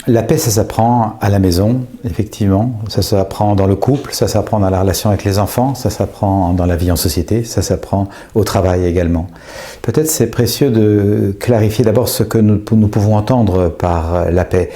La paix, ça s'apprend à la maison, effectivement, ça s'apprend dans le couple, ça s'apprend dans la relation avec les enfants, ça s'apprend dans la vie en société, ça s'apprend au travail également. Peut-être c'est précieux de clarifier d'abord ce que nous pouvons entendre par la paix.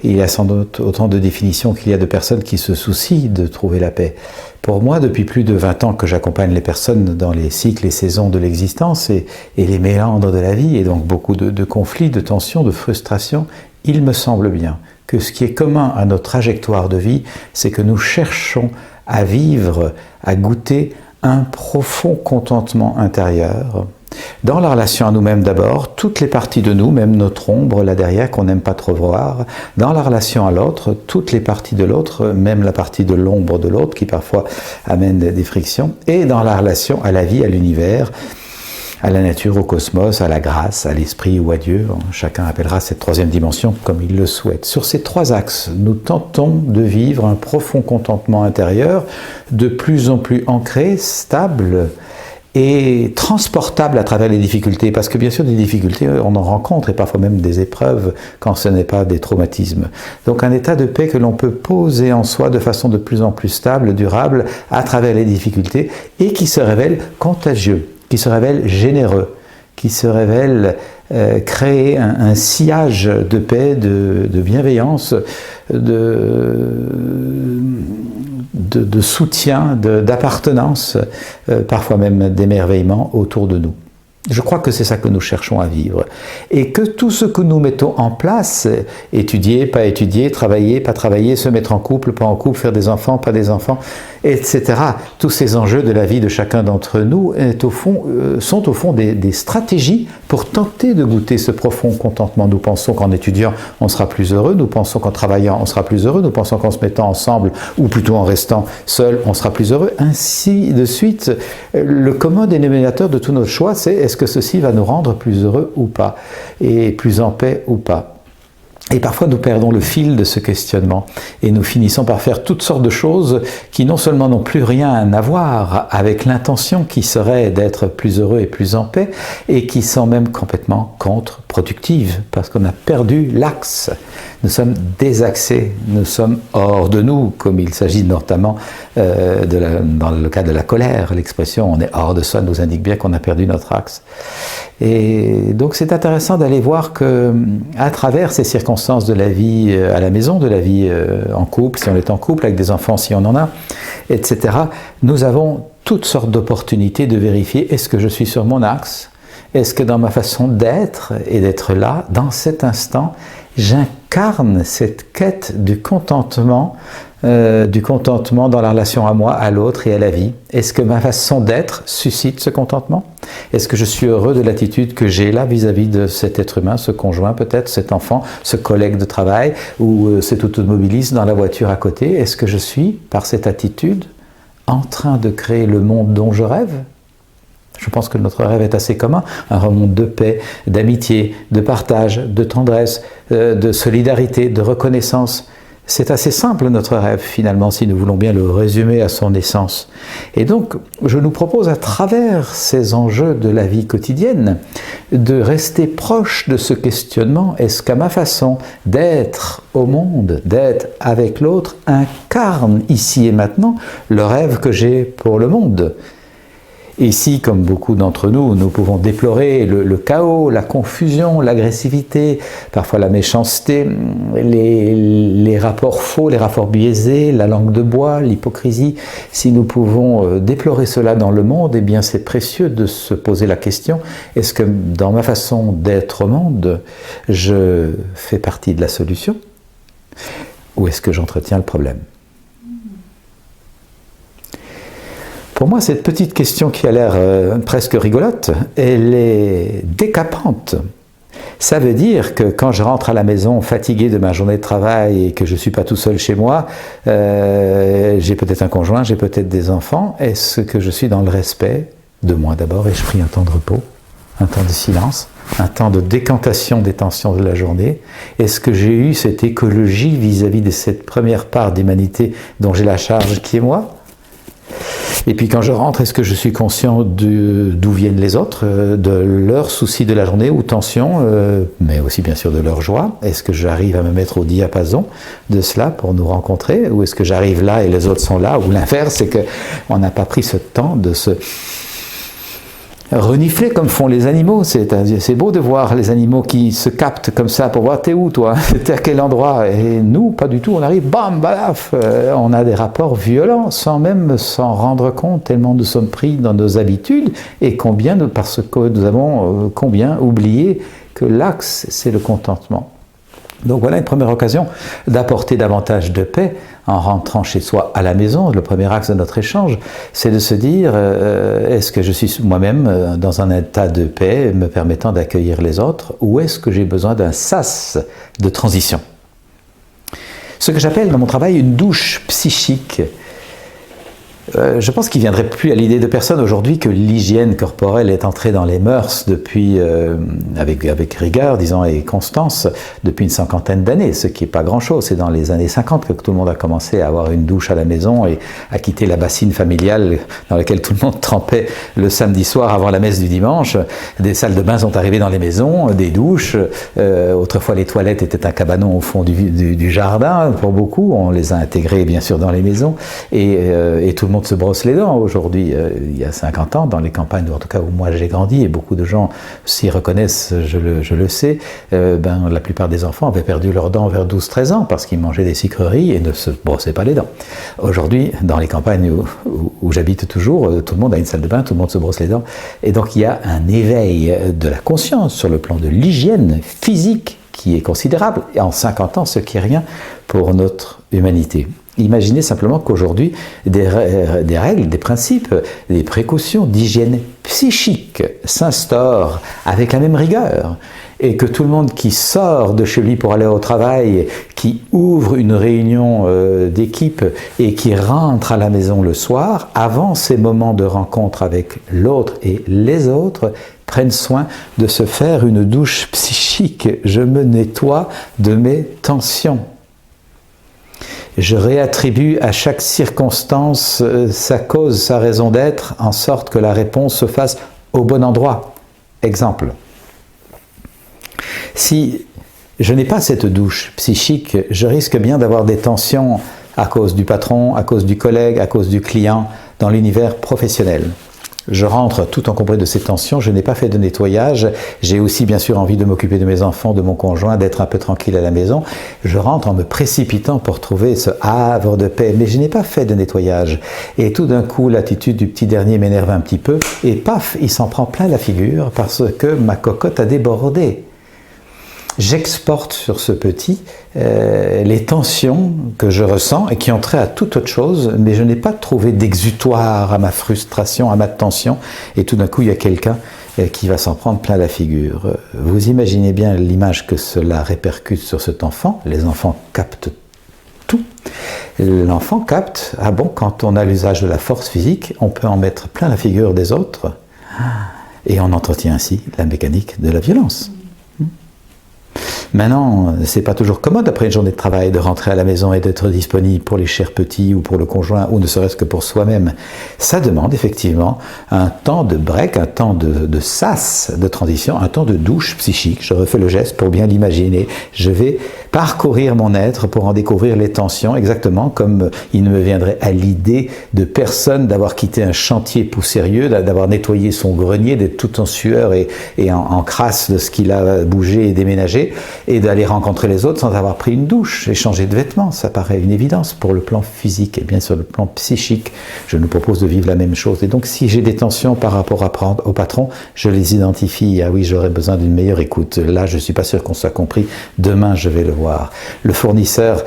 Il y a sans doute autant de définitions qu'il y a de personnes qui se soucient de trouver la paix. Pour moi, depuis plus de 20 ans que j'accompagne les personnes dans les cycles et saisons de l'existence et les méandres de la vie, et donc beaucoup de conflits, de tensions, de frustrations, il me semble bien que ce qui est commun à notre trajectoire de vie, c'est que nous cherchons à vivre, à goûter un profond contentement intérieur. Dans la relation à nous-mêmes d'abord, toutes les parties de nous, même notre ombre là derrière qu'on n'aime pas trop voir, dans la relation à l'autre, toutes les parties de l'autre, même la partie de l'ombre de l'autre qui parfois amène des frictions, et dans la relation à la vie, à l'univers, à la nature, au cosmos, à la grâce, à l'esprit ou à Dieu. Chacun appellera cette troisième dimension comme il le souhaite. Sur ces trois axes, nous tentons de vivre un profond contentement intérieur, de plus en plus ancré, stable et transportable à travers les difficultés. Parce que bien sûr, des difficultés, on en rencontre, et parfois même des épreuves, quand ce n'est pas des traumatismes. Donc un état de paix que l'on peut poser en soi de façon de plus en plus stable, durable, à travers les difficultés, et qui se révèle contagieux, qui se révèle généreux, qui se révèle créer un sillage de paix, de bienveillance, de soutien, d'appartenance, parfois même d'émerveillement autour de nous. Je crois que c'est ça que nous cherchons à vivre. Et que tout ce que nous mettons en place, étudier, pas étudier, travailler, pas travailler, se mettre en couple, pas en couple, faire des enfants, pas des enfants, etc. Tous ces enjeux de la vie de chacun d'entre nous sont au fond des stratégies pour tenter de goûter ce profond contentement. Nous pensons qu'en étudiant, on sera plus heureux, nous pensons qu'en travaillant, on sera plus heureux, nous pensons qu'en se mettant ensemble, ou plutôt en restant seul, on sera plus heureux, ainsi de suite. Le commun dénominateur de tout notre choix, c'est est-ce que ceci va nous rendre plus heureux ou pas, et plus en paix ou pas. Et parfois nous perdons le fil de ce questionnement et nous finissons par faire toutes sortes de choses qui non seulement n'ont plus rien à voir avec l'intention qui serait d'être plus heureux et plus en paix, et qui sont même complètement contre-productives parce qu'on a perdu l'axe. Nous sommes désaxés, nous sommes hors de nous, comme il s'agit notamment dans le cas de la colère. L'expression « on est hors de soi » nous indique bien qu'on a perdu notre axe. Et donc c'est intéressant d'aller voir que à travers ces circonstances de la vie à la maison, de la vie en couple, si on est en couple, avec des enfants si on en a, etc., nous avons toutes sortes d'opportunités de vérifier est-ce que je suis sur mon axe, est-ce que dans ma façon d'être et d'être là, dans cet instant, j'incarne cette quête du contentement dans la relation à moi, à l'autre et à la vie. Est-ce que ma façon d'être suscite ce contentement? Est-ce que je suis heureux de l'attitude que j'ai là vis-à-vis de cet être humain, ce conjoint peut-être, cet enfant, ce collègue de travail ou cet automobiliste dans la voiture à côté? Est-ce que je suis, par cette attitude, en train de créer le monde dont je rêve? Je pense que notre rêve est assez commun, un monde de paix, d'amitié, de partage, de tendresse, de solidarité, de reconnaissance. C'est assez simple notre rêve finalement, si nous voulons bien le résumer à son essence. Et donc, je nous propose à travers ces enjeux de la vie quotidienne, de rester proche de ce questionnement. Est-ce qu'à ma façon d'être au monde, d'être avec l'autre, incarne ici et maintenant le rêve que j'ai pour le monde ? Ici, comme beaucoup d'entre nous, nous pouvons déplorer le chaos, la confusion, l'agressivité, parfois la méchanceté, les rapports faux, les rapports biaisés, la langue de bois, l'hypocrisie. Si nous pouvons déplorer cela dans le monde, eh bien c'est précieux de se poser la question, est-ce que dans ma façon d'être au monde, je fais partie de la solution ou est-ce que j'entretiens le problème ? Pour moi, cette petite question qui a l'air presque rigolote, elle est décapante. Ça veut dire que quand je rentre à la maison fatigué de ma journée de travail et que je ne suis pas tout seul chez moi, j'ai peut-être un conjoint, j'ai peut-être des enfants, est-ce que je suis dans le respect de moi d'abord? Ai-je pris un temps de repos, un temps de silence, un temps de décantation des tensions de la journée? Est-ce que j'ai eu cette écologie vis-à-vis de cette première part d'humanité dont j'ai la charge qui est moi? Et puis quand je rentre, est-ce que je suis conscient d'où viennent les autres, de leurs soucis de la journée ou tensions, mais aussi bien sûr de leur joie? Est-ce que j'arrive à me mettre au diapason de cela pour nous rencontrer? Ou est-ce que j'arrive là et les autres sont là? Ou l'inverse, c'est qu'on n'a pas pris ce temps de se renifler comme font les animaux. C'est beau de voir les animaux qui se captent comme ça pour voir t'es où toi, t'es à quel endroit, et nous pas du tout, on arrive bam balaf, on a des rapports violents sans même s'en rendre compte tellement nous sommes pris dans nos habitudes et parce que nous avons combien oublié que l'axe c'est le contentement. Donc voilà une première occasion d'apporter davantage de paix en rentrant chez soi à la maison. Le premier axe de notre échange, c'est de se dire est-ce que je suis moi-même dans un état de paix me permettant d'accueillir les autres, ou est-ce que j'ai besoin d'un sas de transition? Ce que j'appelle dans mon travail une douche psychique. Je pense qu'il ne viendrait plus à l'idée de personne aujourd'hui que l'hygiène corporelle est entrée dans les mœurs depuis, avec rigueur, disons, et constance, depuis une cinquantaine d'années, ce qui n'est pas grand-chose. C'est dans les années 50 que tout le monde a commencé à avoir une douche à la maison et à quitter la bassine familiale dans laquelle tout le monde trempait le samedi soir avant la messe du dimanche. Des salles de bain sont arrivées dans les maisons, des douches. Autrefois, les toilettes étaient un cabanon au fond du jardin, pour beaucoup. On les a intégrées, bien sûr, dans les maisons. Et tout le monde se brosse les dents aujourd'hui. Il y a 50 ans, dans les campagnes, en tout cas où moi j'ai grandi, et beaucoup de gens s'y reconnaissent, je le sais, la plupart des enfants avaient perdu leurs dents vers 12-13 ans parce qu'ils mangeaient des sucreries et ne se brossaient pas les dents. Aujourd'hui, dans les campagnes où j'habite toujours, tout le monde a une salle de bain, tout le monde se brosse les dents. Et donc il y a un éveil de la conscience sur le plan de l'hygiène physique qui est considérable, et en 50 ans, ce qui est rien pour notre humanité. Imaginez simplement qu'aujourd'hui, des règles, des principes, des précautions d'hygiène psychique s'instaurent avec la même rigueur, et que tout le monde qui sort de chez lui pour aller au travail, qui ouvre une réunion d'équipe et qui rentre à la maison le soir, avant ces moments de rencontre avec l'autre et les autres, prennent soin de se faire une douche psychique. Je me nettoie de mes tensions. Je réattribue à chaque circonstance sa cause, sa raison d'être, en sorte que la réponse se fasse au bon endroit. Exemple. Si je n'ai pas cette douche psychique, je risque bien d'avoir des tensions à cause du patron, à cause du collègue, à cause du client, dans l'univers professionnel. Je rentre tout encombré de ces tensions, je n'ai pas fait de nettoyage, j'ai aussi bien sûr envie de m'occuper de mes enfants, de mon conjoint, d'être un peu tranquille à la maison. Je rentre en me précipitant pour trouver ce havre de paix, mais je n'ai pas fait de nettoyage. Et tout d'un coup, l'attitude du petit dernier m'énerve un petit peu, et paf, il s'en prend plein la figure parce que ma cocotte a débordé. J'exporte sur ce petit les tensions que je ressens et qui ont trait à toute autre chose, mais je n'ai pas trouvé d'exutoire à ma frustration, à ma tension, et tout d'un coup il y a quelqu'un qui va s'en prendre plein la figure. Vous imaginez bien l'image que cela répercute sur cet enfant. Les enfants captent tout. L'enfant capte, ah bon, quand on a l'usage de la force physique, on peut en mettre plein la figure des autres, et on entretient ainsi la mécanique de la violence. Maintenant, c'est pas toujours commode après une journée de travail de rentrer à la maison et d'être disponible pour les chers petits ou pour le conjoint ou ne serait-ce que pour soi-même. Ça demande effectivement un temps de break, un temps de sas, de transition, un temps de douche psychique. Je refais le geste pour bien l'imaginer. Je vais parcourir mon être pour en découvrir les tensions, exactement comme il ne me viendrait à l'idée de personne d'avoir quitté un chantier poussiéreux, d'avoir nettoyé son grenier, d'être tout en sueur et en crasse de ce qu'il a bougé et déménagé, et d'aller rencontrer les autres sans avoir pris une douche et changé de vêtements. Ça paraît une évidence pour le plan physique. Et bien sur le plan psychique, je nous propose de vivre la même chose. Et donc si j'ai des tensions par rapport au patron, je les identifie. Ah oui, j'aurais besoin d'une meilleure écoute. Là, je ne suis pas sûr qu'on soit compris. Demain, je vais le voir. Le fournisseur,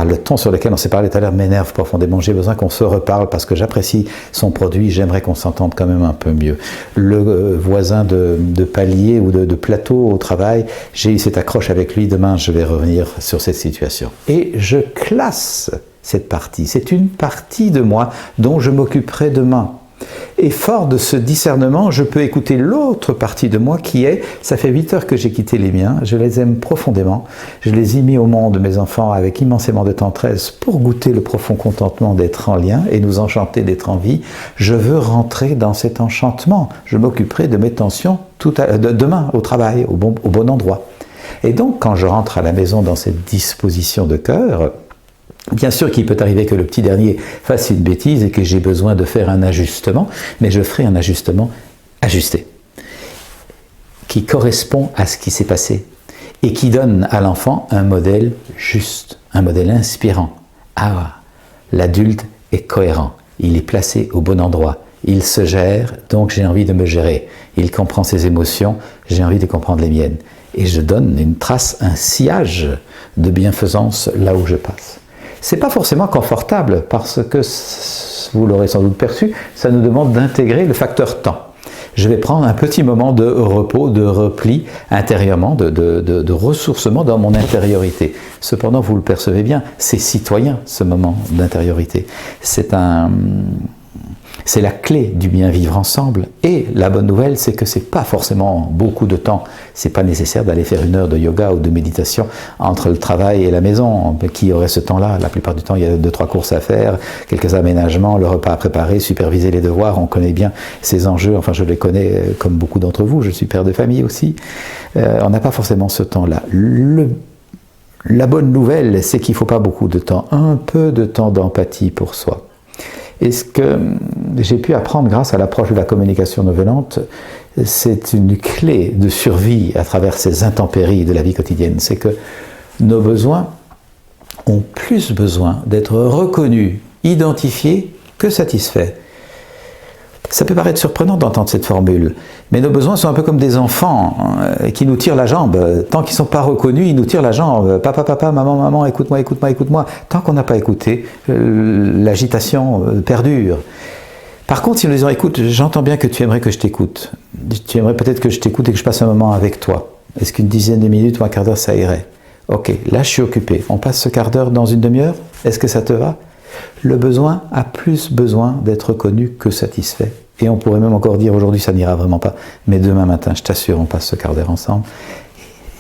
le ton sur lequel on s'est parlé tout à l'heure m'énerve profondément. J'ai besoin qu'on se reparle parce que j'apprécie son produit. J'aimerais qu'on s'entende quand même un peu mieux. Le voisin de palier ou de plateau au travail, j'ai eu cette accroche avec lui, demain je vais revenir sur cette situation. Et je classe cette partie. C'est une partie de moi dont je m'occuperai demain. Et fort de ce discernement, je peux écouter l'autre partie de moi qui est, ça fait 8 heures que j'ai quitté les miens, je les aime profondément, je les ai mis au monde, mes enfants, avec immensément de tendresse pour goûter le profond contentement d'être en lien et nous enchanter d'être en vie. Je veux rentrer dans cet enchantement, je m'occuperai de mes tensions demain au travail, au bon endroit. Et donc quand je rentre à la maison dans cette disposition de cœur, bien sûr qu'il peut arriver que le petit dernier fasse une bêtise et que j'ai besoin de faire un ajustement, mais je ferai un ajustement ajusté, qui correspond à ce qui s'est passé et qui donne à l'enfant un modèle juste, un modèle inspirant. Ah, l'adulte est cohérent, il est placé au bon endroit, il se gère, donc j'ai envie de me gérer. Il comprend ses émotions, j'ai envie de comprendre les miennes. Et je donne une trace, un sillage de bienfaisance là où je passe. C'est pas forcément confortable parce que, vous l'aurez sans doute perçu, ça nous demande d'intégrer le facteur temps. Je vais prendre un petit moment de repos, de repli intérieurement, de ressourcement dans mon intériorité. Cependant, vous le percevez bien, c'est citoyen ce moment d'intériorité. C'est la clé du bien vivre ensemble. Et la bonne nouvelle, c'est que c'est pas forcément beaucoup de temps. C'est pas nécessaire d'aller faire 1 heure de yoga ou de méditation entre le travail et la maison. Qui aurait ce temps-là? La plupart du temps, il y a 2-3 courses à faire, quelques aménagements, le repas à préparer, superviser les devoirs. On connaît bien ces enjeux. Enfin, je les connais comme beaucoup d'entre vous. Je suis père de famille aussi. On n'a pas forcément ce temps-là. La bonne nouvelle, c'est qu'il ne faut pas beaucoup de temps. Un peu de temps d'empathie pour soi. Et ce que j'ai pu apprendre grâce à l'approche de la communication non violente, c'est une clé de survie à travers ces intempéries de la vie quotidienne. C'est que nos besoins ont plus besoin d'être reconnus, identifiés que satisfaits. Ça peut paraître surprenant d'entendre cette formule, mais nos besoins sont un peu comme des enfants qui nous tirent la jambe. Tant qu'ils ne sont pas reconnus, ils nous tirent la jambe. Papa, papa, maman, maman, écoute-moi, écoute-moi, écoute-moi. Tant qu'on n'a pas écouté, l'agitation perdure. Par contre, si nous disons, écoute, j'entends bien que tu aimerais que je t'écoute. Tu aimerais peut-être que je t'écoute et que je passe un moment avec toi. Est-ce qu'une dizaine de minutes ou un quart d'heure, ça irait? Ok, là je suis occupé. On passe ce quart d'heure dans une demi-heure? Est-ce que ça te va? Le besoin a plus besoin d'être reconnu que satisfait. Et on pourrait même encore dire aujourd'hui ça n'ira vraiment pas, mais demain matin, je t'assure, on passe ce quart d'heure ensemble.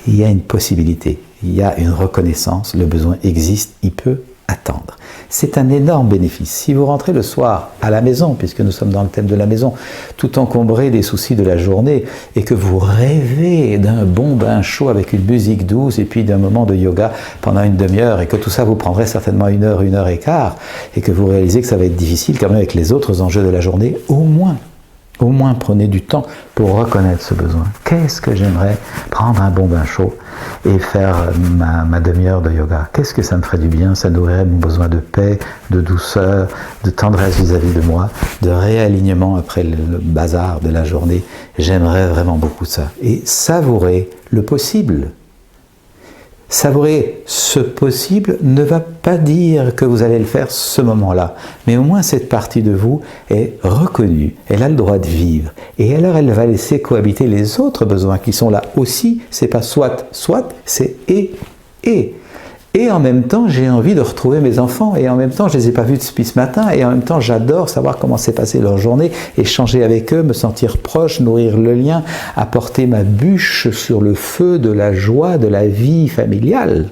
Il y a une possibilité, il y a une reconnaissance, le besoin existe, il peut attendre. C'est un énorme bénéfice. Si vous rentrez le soir à la maison, puisque nous sommes dans le thème de la maison, tout encombré des soucis de la journée, et que vous rêvez d'un bon bain chaud avec une musique douce, et puis d'un moment de yoga pendant une demi-heure, et que tout ça vous prendrait certainement 1 heure, 1 heure et quart, et que vous réalisez que ça va être difficile quand même avec les autres enjeux de la journée, au moins prenez du temps pour reconnaître ce besoin. Qu'est-ce que j'aimerais prendre un bon bain chaud et faire ma demi-heure de yoga? Qu'est-ce que ça me ferait du bien? Ça nourrirait mon besoin de paix, de douceur, de tendresse vis-à-vis de moi, de réalignement après le bazar de la journée. J'aimerais vraiment beaucoup ça. Et savourer le possible. Savourer ce possible ne va pas dire que vous allez le faire ce moment-là, mais au moins cette partie de vous est reconnue, elle a le droit de vivre, et alors elle va laisser cohabiter les autres besoins qui sont là aussi. C'est pas soit, c'est et. Et en même temps, j'ai envie de retrouver mes enfants, et en même temps, je ne les ai pas vus depuis ce matin, et en même temps, j'adore savoir comment s'est passée leur journée, échanger avec eux, me sentir proche, nourrir le lien, apporter ma bûche sur le feu de la joie, de la vie familiale.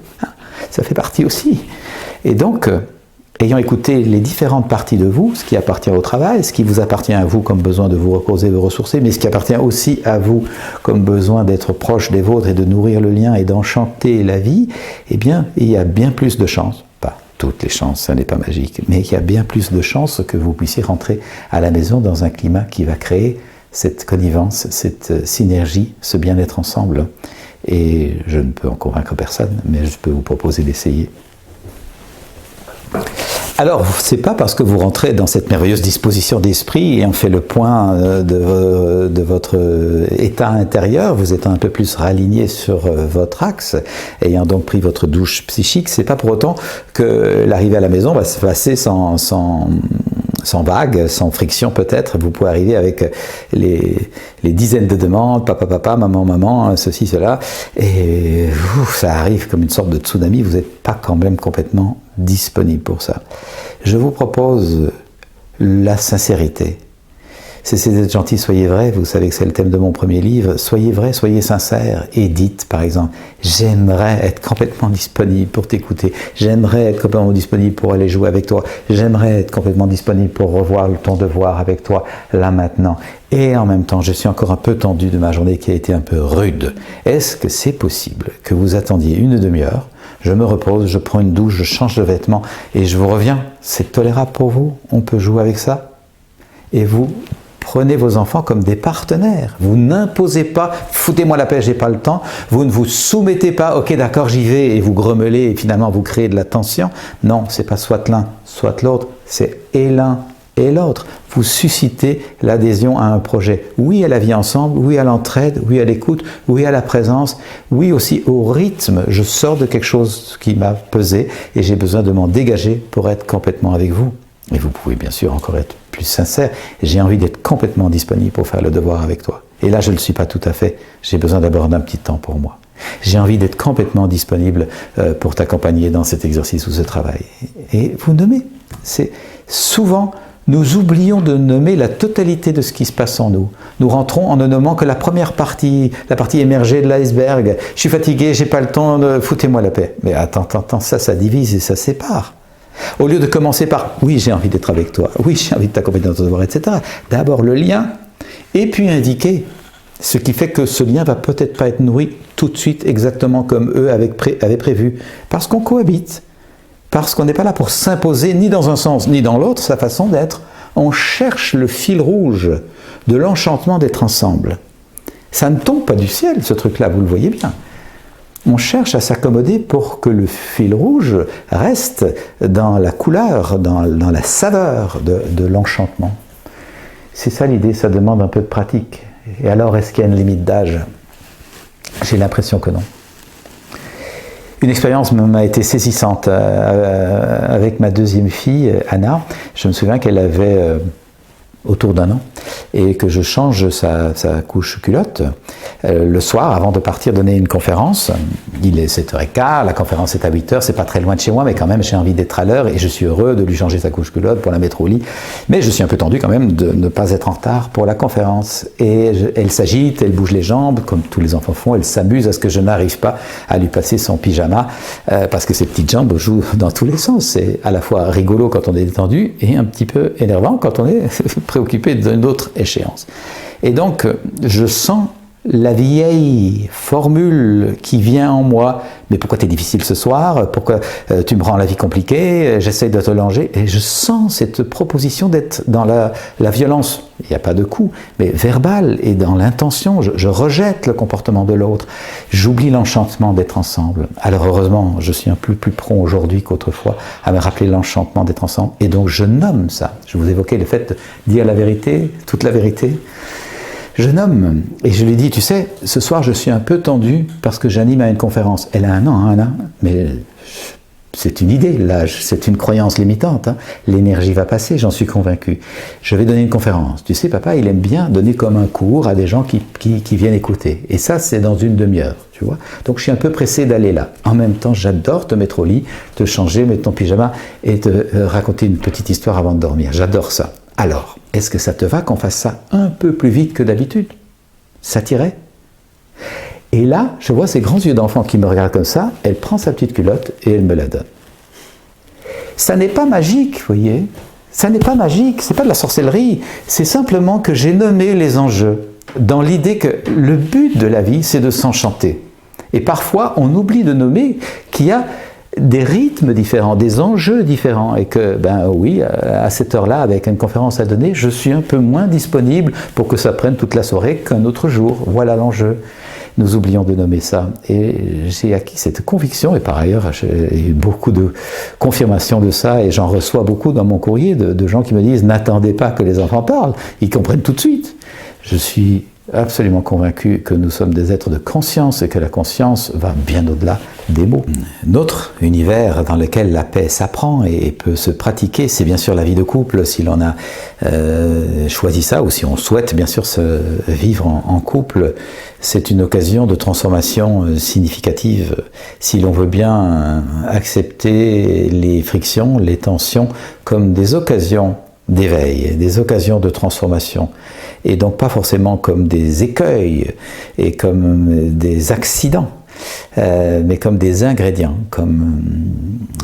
Ça fait partie aussi. Et donc, ayant écouté les différentes parties de vous, ce qui appartient au travail, ce qui vous appartient à vous comme besoin de vous reposer, vous ressourcer, mais ce qui appartient aussi à vous comme besoin d'être proche des vôtres et de nourrir le lien et d'enchanter la vie, eh bien, il y a bien plus de chances, pas toutes les chances, ça n'est pas magique, mais il y a bien plus de chances que vous puissiez rentrer à la maison dans un climat qui va créer cette connivence, cette synergie, ce bien-être ensemble. Et je ne peux en convaincre personne, mais je peux vous proposer d'essayer. Alors, c'est pas parce que vous rentrez dans cette merveilleuse disposition d'esprit et on fait le point de votre état intérieur, vous êtes un peu plus raligné sur votre axe, ayant donc pris votre douche psychique, c'est pas pour autant que l'arrivée à la maison va se passer sans vague, sans friction peut-être. Vous pouvez arriver avec les dizaines de demandes, papa, maman, ceci, cela, et ça arrive comme une sorte de tsunami, vous n'êtes pas quand même complètement disponible pour ça. Je vous propose la sincérité. Cessez d'être gentil, soyez vrai. Vous savez que c'est le thème de mon premier livre. Soyez vrai, soyez sincère. Et dites, par exemple, j'aimerais être complètement disponible pour t'écouter. J'aimerais être complètement disponible pour aller jouer avec toi. J'aimerais être complètement disponible pour revoir ton devoir avec toi, là, maintenant. Et en même temps, je suis encore un peu tendu de ma journée qui a été un peu rude. Est-ce que c'est possible que vous attendiez une demi-heure? Je me repose, je prends une douche, je change de vêtements et je vous reviens. C'est tolérable pour vous? On peut jouer avec ça? Et vous prenez vos enfants comme des partenaires. Vous n'imposez pas, foutez-moi la paix, j'ai pas le temps. Vous ne vous soumettez pas, ok d'accord j'y vais, et vous grommelez et finalement vous créez de la tension. Non, c'est pas soit l'un, soit l'autre, c'est et l'un et l'autre. Vous suscitez l'adhésion à un projet. Oui à la vie ensemble, oui à l'entraide, oui à l'écoute, oui à la présence, oui aussi au rythme. Je sors de quelque chose qui m'a pesé et j'ai besoin de m'en dégager pour être complètement avec vous. Et vous pouvez bien sûr encore être plus sincère. J'ai envie d'être complètement disponible pour faire le devoir avec toi. Et là, je ne le suis pas tout à fait. J'ai besoin d'abord d'un petit temps pour moi. J'ai envie d'être complètement disponible pour t'accompagner dans cet exercice ou ce travail. Et vous nommez. C'est souvent, nous oublions de nommer la totalité de ce qui se passe en nous. Nous rentrons en ne nommant que la première partie, la partie émergée de l'iceberg. Je suis fatigué, j'ai pas le temps, foutez-moi la paix. Mais attends, ça divise et ça sépare. Au lieu de commencer par « oui, j'ai envie d'être avec toi, oui, j'ai envie de t'accompagner dans ton devoir, etc. » D'abord le lien, et puis indiquer ce qui fait que ce lien va peut-être pas être nourri tout de suite exactement comme eux avaient prévu. Parce qu'on cohabite, parce qu'on n'est pas là pour s'imposer ni dans un sens ni dans l'autre, sa façon d'être. On cherche le fil rouge de l'enchantement d'être ensemble. Ça ne tombe pas du ciel, ce truc-là, vous le voyez bien. On cherche à s'accommoder pour que le fil rouge reste dans la couleur, dans la saveur de l'enchantement. C'est ça l'idée, ça demande un peu de pratique. Et alors, est-ce qu'il y a une limite d'âge? J'ai l'impression que non. Une expérience m'a été saisissante avec ma deuxième fille, Anna. Je me souviens qu'elle avait autour d'1 an, et que je change sa couche culotte. Le soir, avant de partir donner une conférence, il est 7h15, la conférence est à 8h, c'est pas très loin de chez moi, mais quand même j'ai envie d'être à l'heure et je suis heureux de lui changer sa couche culotte pour la mettre au lit. Mais je suis un peu tendu quand même de ne pas être en retard pour la conférence. Et elle s'agite, elle bouge les jambes, comme tous les enfants font, elle s'amuse à ce que je n'arrive pas à lui passer son pyjama, parce que ses petites jambes jouent dans tous les sens. C'est à la fois rigolo quand on est détendu et un petit peu énervant quand on est préoccupé d'une autre échéance. Et donc, je sens la vieille formule qui vient en moi. Mais pourquoi tu es difficile ce soir? Pourquoi tu me rends la vie compliquée? J'essaie de te langer. Et je sens cette proposition d'être dans la violence. Il n'y a pas de coup, mais verbal et dans l'intention. Je rejette le comportement de l'autre. J'oublie l'enchantement d'être ensemble. Alors heureusement, je suis un peu plus prompt aujourd'hui qu'autrefois à me rappeler l'enchantement d'être ensemble. Et donc je nomme ça. Je vous évoquais le fait de dire la vérité, toute la vérité. Je nomme, et je lui dis, tu sais, ce soir je suis un peu tendu parce que j'anime à une conférence. Elle a 1 an, Anna, mais c'est une idée, l'âge, c'est une croyance limitante. Hein. L'énergie va passer, j'en suis convaincu. Je vais donner une conférence. Tu sais, papa, il aime bien donner comme un cours à des gens qui viennent écouter. Et ça, c'est dans une demi-heure, tu vois. Donc je suis un peu pressé d'aller là. En même temps, j'adore te mettre au lit, te changer, mettre ton pyjama et te raconter une petite histoire avant de dormir. J'adore ça. Alors, est-ce que ça te va qu'on fasse ça un peu plus vite que d'habitude? Ça t'irait? Et là, je vois ces grands yeux d'enfant qui me regardent comme ça, elle prend sa petite culotte et elle me la donne. Ça n'est pas magique, vous voyez? Ça n'est pas magique, c'est pas de la sorcellerie, c'est simplement que j'ai nommé les enjeux, dans l'idée que le but de la vie, c'est de s'enchanter. Et parfois, on oublie de nommer qu'il y a des rythmes différents, des enjeux différents, et que, ben oui, à cette heure-là, avec une conférence à donner, je suis un peu moins disponible pour que ça prenne toute la soirée qu'un autre jour. Voilà l'enjeu. Nous oublions de nommer ça. Et j'ai acquis cette conviction, et par ailleurs, j'ai eu beaucoup de confirmations de ça, et j'en reçois beaucoup dans mon courrier de gens qui me disent « N'attendez pas que les enfants parlent, ils comprennent tout de suite ». Je suis absolument convaincu que nous sommes des êtres de conscience et que la conscience va bien au-delà des mots. Notre univers dans lequel la paix s'apprend et peut se pratiquer, c'est bien sûr la vie de couple, si l'on a choisi ça, ou si on souhaite bien sûr se vivre en couple. C'est une occasion de transformation significative, si l'on veut bien accepter les frictions, les tensions, comme des occasions d'éveil, des occasions de transformation, et donc pas forcément comme des écueils et comme des accidents, mais comme des ingrédients, comme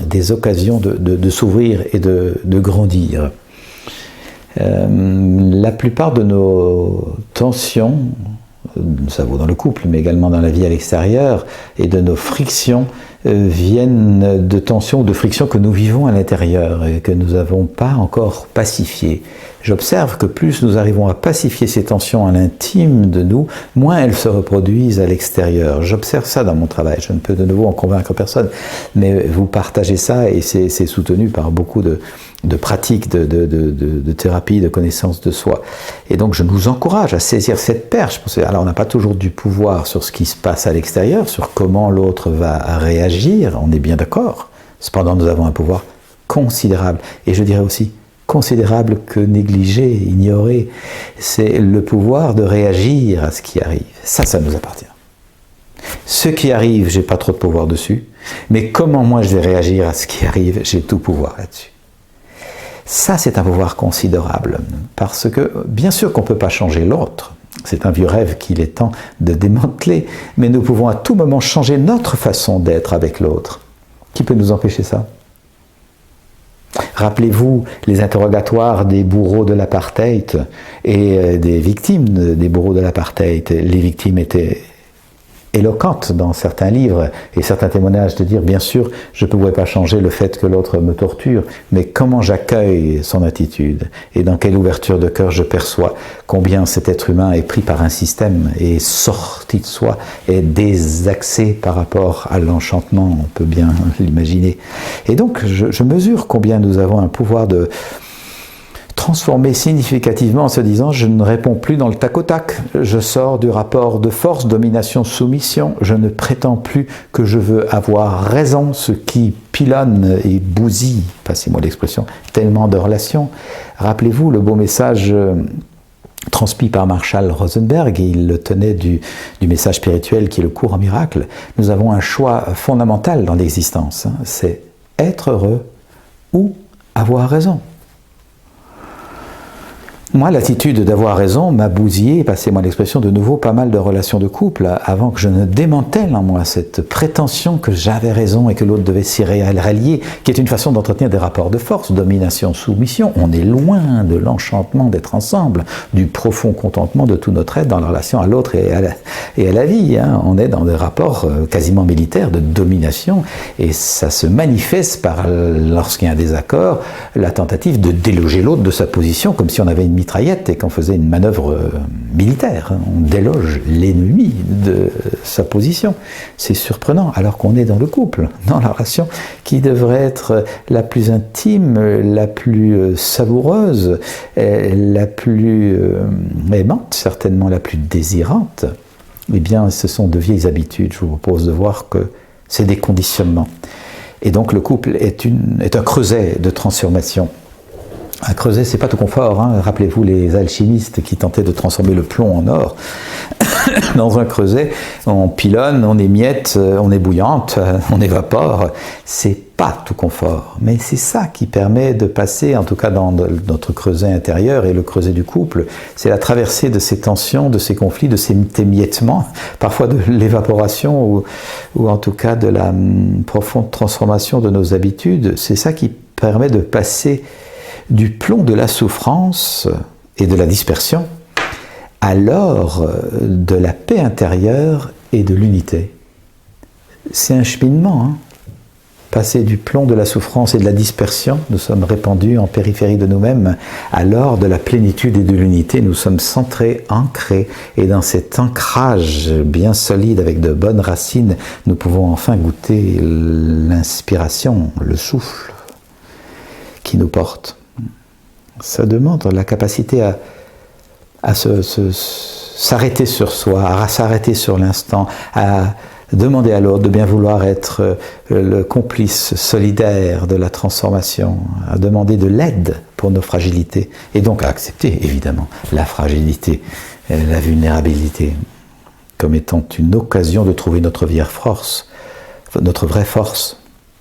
des occasions de s'ouvrir et de grandir. La plupart de nos tensions, ça vaut dans le couple, mais également dans la vie à l'extérieur, et de nos frictions viennent de tensions ou de frictions que nous vivons à l'intérieur et que nous n'avons pas encore pacifiées. J'observe que plus nous arrivons à pacifier ces tensions à l'intime de nous, moins elles se reproduisent à l'extérieur. J'observe ça dans mon travail. Je ne peux de nouveau en convaincre personne, mais vous partagez ça et c'est soutenu par beaucoup de pratiques, de thérapie, de connaissance de soi. Et donc je nous encourage à saisir cette perche. Alors on n'a pas toujours du pouvoir sur ce qui se passe à l'extérieur, sur comment l'autre va réagir, on est bien d'accord. Cependant nous avons un pouvoir considérable. Et je dirais aussi considérable que négligé, ignoré. C'est le pouvoir de réagir à ce qui arrive. Ça nous appartient. Ce qui arrive, j'ai pas trop de pouvoir dessus. Mais comment moi je vais réagir à ce qui arrive, j'ai tout pouvoir là-dessus. Ça, c'est un pouvoir considérable, parce que bien sûr qu'on ne peut pas changer l'autre, c'est un vieux rêve qu'il est temps de démanteler, mais nous pouvons à tout moment changer notre façon d'être avec l'autre. Qui peut nous empêcher ça? Rappelez-vous les interrogatoires des bourreaux de l'apartheid et des victimes des bourreaux de l'apartheid. Les victimes étaient éloquente dans certains livres et certains témoignages de dire, bien sûr, je ne pouvais pas changer le fait que l'autre me torture, mais comment j'accueille son attitude et dans quelle ouverture de cœur je perçois combien cet être humain est pris par un système et sorti de soi et désaxé par rapport à l'enchantement, on peut bien l'imaginer. Et donc, je mesure combien nous avons un pouvoir de transformer significativement en se disant je ne réponds plus dans le tac au tac, je sors du rapport de force, domination, soumission, je ne prétends plus que je veux avoir raison, ce qui pilonne et bousille, passez-moi l'expression, tellement de relations. Rappelez-vous le beau message transmis par Marshall Rosenberg, et il le tenait du message spirituel qui est le cours en miracle. Nous avons un choix fondamental dans l'existence, c'est être heureux ou avoir raison. Moi, l'attitude d'avoir raison m'a bousillé, passez-moi l'expression, de nouveau pas mal de relations de couple avant que je ne démantèle en moi cette prétention que j'avais raison et que l'autre devait s'y rallier, qui est une façon d'entretenir des rapports de force, domination, soumission. On est loin de l'enchantement d'être ensemble, du profond contentement de tout notre être dans la relation à l'autre et à la vie. On est dans des rapports quasiment militaires de domination et ça se manifeste par, lorsqu'il y a un désaccord, la tentative de déloger l'autre de sa position comme si on avait une mitraillette et qu'on faisait une manœuvre militaire. On déloge l'ennemi de sa position. C'est surprenant, alors qu'on est dans le couple, dans la relation qui devrait être la plus intime, la plus savoureuse, la plus aimante, certainement la plus désirante. Eh bien, ce sont de vieilles habitudes. Je vous propose de voir que c'est des conditionnements. Et donc le couple est un creuset de transformation. Un creuset, c'est pas tout confort. Rappelez-vous les alchimistes qui tentaient de transformer le plomb en or. Dans un creuset, on pilonne, on émiette, on ébouillante, on évapore. C'est pas tout confort. Mais c'est ça qui permet de passer, en tout cas dans notre creuset intérieur et le creuset du couple, c'est la traversée de ces tensions, de ces conflits, de ces émiettements, parfois de l'évaporation ou en tout cas de la profonde transformation de nos habitudes. C'est ça qui permet de passer du plomb de la souffrance et de la dispersion à l'or de la paix intérieure et de l'unité. C'est un cheminement, Passer du plomb de la souffrance et de la dispersion, nous sommes répandus en périphérie de nous-mêmes, à l'or de la plénitude et de l'unité, nous sommes centrés, ancrés, et dans cet ancrage bien solide avec de bonnes racines, nous pouvons enfin goûter l'inspiration, le souffle qui nous porte. Ça demande la capacité à s'arrêter sur soi, à s'arrêter sur l'instant, à demander à l'autre de bien vouloir être le complice solidaire de la transformation, à demander de l'aide pour nos fragilités, et donc à accepter évidemment la fragilité, la vulnérabilité, comme étant une occasion de trouver notre vraie force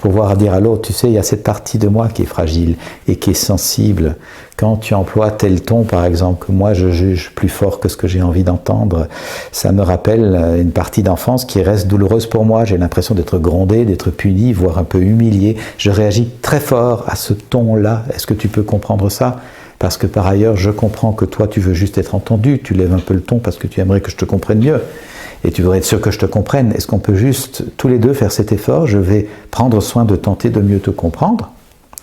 pouvoir dire à l'autre, tu sais, il y a cette partie de moi qui est fragile et qui est sensible. Quand tu emploies tel ton, par exemple, que moi je juge plus fort que ce que j'ai envie d'entendre, ça me rappelle une partie d'enfance qui reste douloureuse pour moi. J'ai l'impression d'être grondé, d'être puni, voire un peu humilié. Je réagis très fort à ce ton-là. Est-ce que tu peux comprendre ça ? Parce que par ailleurs, je comprends que toi, tu veux juste être entendu. Tu lèves un peu le ton parce que tu aimerais que je te comprenne mieux. Et tu voudrais être sûr que je te comprenne. Est-ce qu'on peut juste, tous les deux, faire cet effort ? Je vais prendre soin de tenter de mieux te comprendre,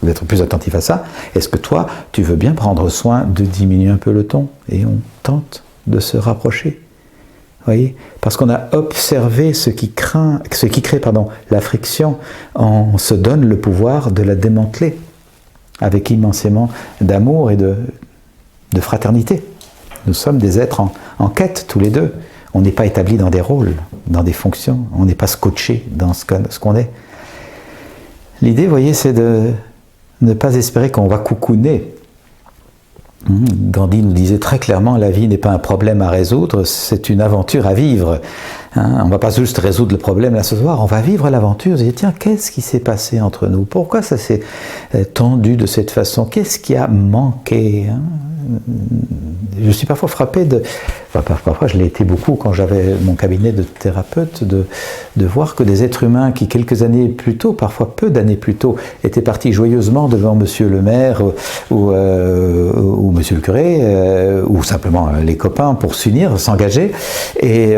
d'être plus attentif à ça. Est-ce que toi, tu veux bien prendre soin de diminuer un peu le ton ? Et on tente de se rapprocher. Voyez ? Parce qu'on a observé ce qui crée la friction. On se donne le pouvoir de la démanteler avec immensément d'amour et de fraternité. Nous sommes des êtres en quête, tous les deux. On n'est pas établis dans des rôles, dans des fonctions. On n'est pas scotché dans ce qu'on est. L'idée, vous voyez, c'est de ne pas espérer qu'on va coucouner. Gandhi nous disait très clairement, la vie n'est pas un problème à résoudre, c'est une aventure à vivre. On ne va pas juste résoudre le problème là ce soir, on va vivre l'aventure. Je dis, tiens, qu'est-ce qui s'est passé entre nous ? Pourquoi ça s'est tendu de cette façon ? Qu'est-ce qui a manqué ? Je suis parfois frappé parfois je l'ai été beaucoup quand j'avais mon cabinet de thérapeute, de voir que des êtres humains qui quelques années plus tôt, parfois peu d'années plus tôt, étaient partis joyeusement devant monsieur le maire ou monsieur le curé, ou simplement les copains pour s'unir, s'engager, et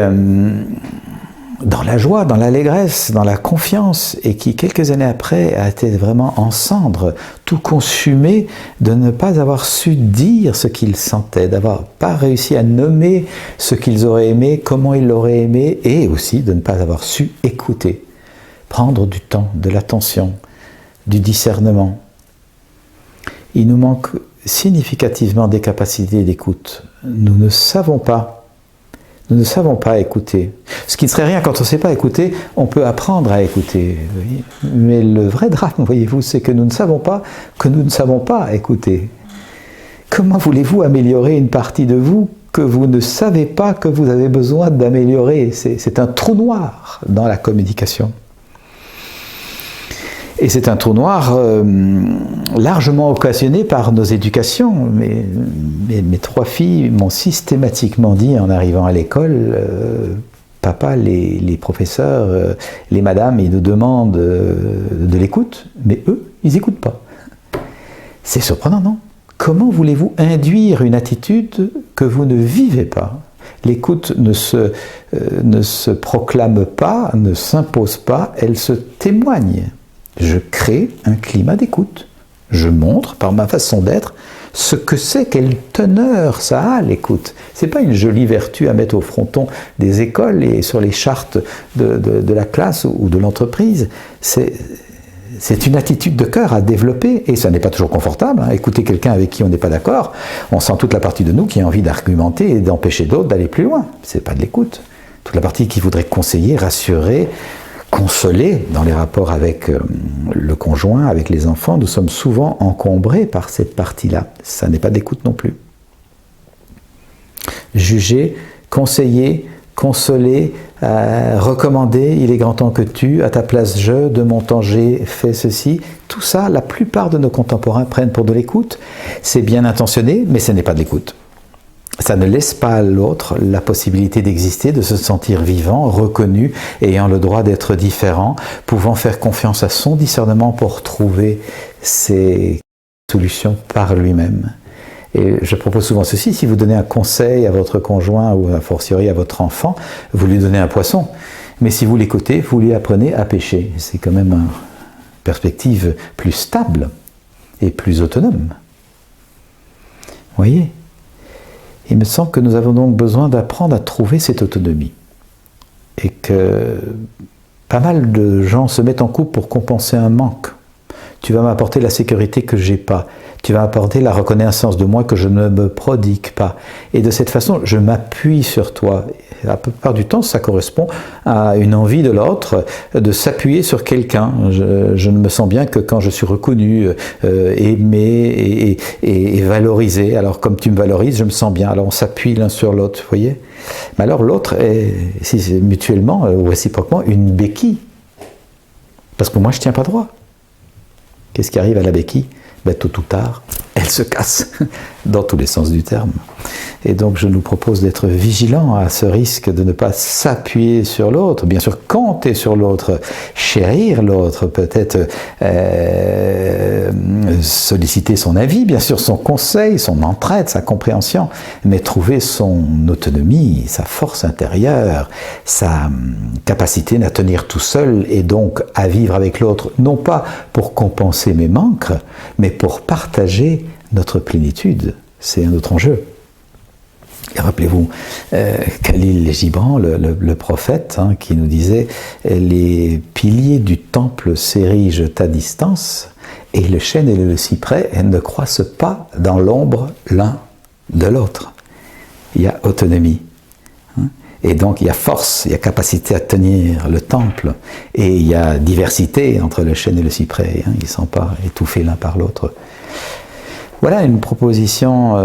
dans la joie, dans l'allégresse, dans la confiance, et qui, quelques années après, a été vraiment en cendres, tout consumé de ne pas avoir su dire ce qu'ils sentaient, d'avoir pas réussi à nommer ce qu'ils auraient aimé, comment ils l'auraient aimé, et aussi de ne pas avoir su écouter, prendre du temps, de l'attention, du discernement. Il nous manque significativement des capacités d'écoute. Nous ne savons pas écouter. Ce qui ne serait rien quand on ne sait pas écouter, on peut apprendre à écouter. Mais le vrai drame, voyez-vous, c'est que nous ne savons pas écouter. Comment voulez-vous améliorer une partie de vous que vous ne savez pas que vous avez besoin d'améliorer ? C'est un trou noir dans la communication. Et c'est un trou noir largement occasionné par nos éducations. Mes 3 filles m'ont systématiquement dit en arrivant à l'école, papa, les professeurs, les madames, ils nous demandent de l'écoute, mais eux, ils n'écoutent pas. C'est surprenant, non ? Comment voulez-vous induire une attitude que vous ne vivez pas ? L'écoute ne se proclame pas, ne s'impose pas, elle se témoigne. Je crée un climat d'écoute. Je montre, par ma façon d'être, ce que c'est, quelle teneur ça a, l'écoute. Ce n'est pas une jolie vertu à mettre au fronton des écoles et sur les chartes de la classe ou de l'entreprise. C'est une attitude de cœur à développer, et ça n'est pas toujours confortable. Écouter quelqu'un avec qui on n'est pas d'accord, on sent toute la partie de nous qui a envie d'argumenter et d'empêcher d'autres d'aller plus loin. Ce n'est pas de l'écoute. Toute la partie qui voudrait conseiller, rassurer, consoler dans les rapports avec le conjoint, avec les enfants, nous sommes souvent encombrés par cette partie-là. Ça n'est pas d'écoute non plus. Juger, conseiller, consoler, recommander, il est grand temps que tu, à ta place je, de mon temps j'ai fait ceci. Tout ça, la plupart de nos contemporains prennent pour de l'écoute. C'est bien intentionné, mais ce n'est pas de l'écoute. Ça ne laisse pas à l'autre la possibilité d'exister, de se sentir vivant, reconnu, ayant le droit d'être différent, pouvant faire confiance à son discernement pour trouver ses solutions par lui-même. Et je propose souvent ceci, si vous donnez un conseil à votre conjoint ou a fortiori à votre enfant, vous lui donnez un poisson. Mais si vous l'écoutez, vous lui apprenez à pêcher. C'est quand même une perspective plus stable et plus autonome. Vous voyez ? Il me semble que nous avons donc besoin d'apprendre à trouver cette autonomie. Et que pas mal de gens se mettent en couple pour compenser un manque. Tu vas m'apporter la sécurité que je n'ai pas. Tu vas apporter la reconnaissance de moi que je ne me prodigue pas. Et de cette façon, je m'appuie sur toi. Et la plupart du temps, ça correspond à une envie de l'autre de s'appuyer sur quelqu'un. Je ne me sens bien que quand je suis reconnu, aimé et valorisé. Alors comme tu me valorises, je me sens bien. Alors on s'appuie l'un sur l'autre, vous voyez. Mais alors l'autre est, si c'est mutuellement ou réciproquement, une béquille. Parce que moi, je ne tiens pas droit. Qu'est-ce qui arrive à la béquille? Ben, tôt ou tard, elle se casse, dans tous les sens du terme. Et donc je nous propose d'être vigilants à ce risque de ne pas s'appuyer sur l'autre, bien sûr compter sur l'autre, chérir l'autre, peut-être solliciter son avis, bien sûr son conseil, son entraide, sa compréhension, mais trouver son autonomie, sa force intérieure, sa capacité à tenir tout seul et donc à vivre avec l'autre, non pas pour compenser mes manques, mais pour partager notre plénitude. C'est un autre enjeu. Et rappelez-vous, Khalil Gibran, le prophète, hein, qui nous disait « Les piliers du temple s'érigent à distance, et le chêne et le cyprès ne croissent pas dans l'ombre l'un de l'autre. » Il y a autonomie. Hein, et donc il y a force, il y a capacité à tenir le temple, et il y a diversité entre le chêne et le cyprès. Hein, ils ne sont pas étouffés l'un par l'autre. Voilà une proposition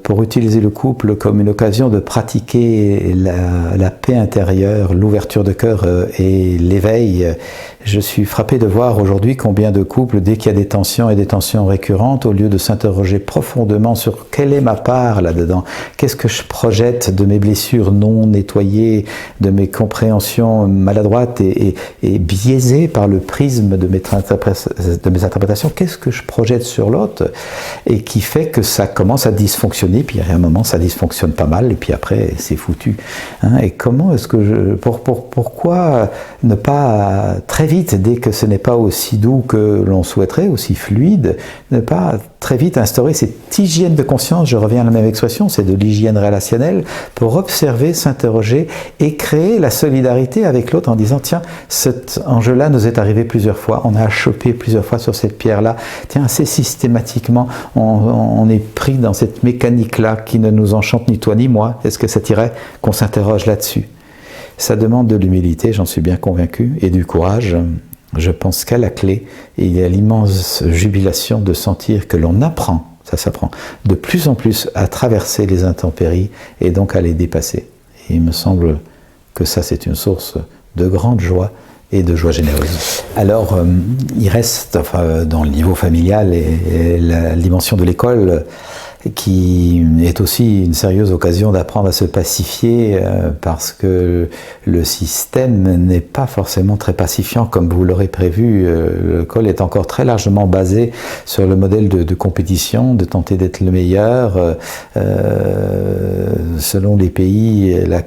pour utiliser le couple comme une occasion de pratiquer la paix intérieure, l'ouverture de cœur et l'éveil. Je suis frappé de voir aujourd'hui combien de couples, dès qu'il y a des tensions et des tensions récurrentes, au lieu de s'interroger profondément sur quelle est ma part là-dedans, qu'est-ce que je projette de mes blessures non nettoyées, de mes compréhensions maladroites et biaisées par le prisme de mes interprétations, qu'est-ce que je projette sur l'autre et qui fait que ça commence à dysfonctionner, puis à un moment ça dysfonctionne pas mal, et puis après c'est foutu. Hein, et comment est-ce que pourquoi ne pas très vite, dès que ce n'est pas aussi doux que l'on souhaiterait, aussi fluide, ne pas très vite instaurer cette hygiène de conscience, je reviens à la même expression, c'est de l'hygiène relationnelle, pour observer, s'interroger et créer la solidarité avec l'autre en disant tiens, cet enjeu-là nous est arrivé plusieurs fois, on a achoppé plusieurs fois sur cette pierre-là, tiens, assez systématiquement, on est pris dans cette mécanique-là qui ne nous enchante ni toi ni moi, est-ce que ça t'irait qu'on s'interroge là-dessus? Ça demande de l'humilité, j'en suis bien convaincu, et du courage. Je pense qu'à la clé, il y a l'immense jubilation de sentir que l'on apprend, ça s'apprend, de plus en plus à traverser les intempéries et donc à les dépasser. Et il me semble que ça, c'est une source de grande joie et de joie généreuse. Alors, il reste, enfin, dans le niveau familial et la dimension de l'école, qui est aussi une sérieuse occasion d'apprendre à se pacifier parce que le système n'est pas forcément très pacifiant comme vous l'aurez prévu. L'école est encore très largement basée sur le modèle de compétition, de tenter d'être le meilleur. Selon les pays, la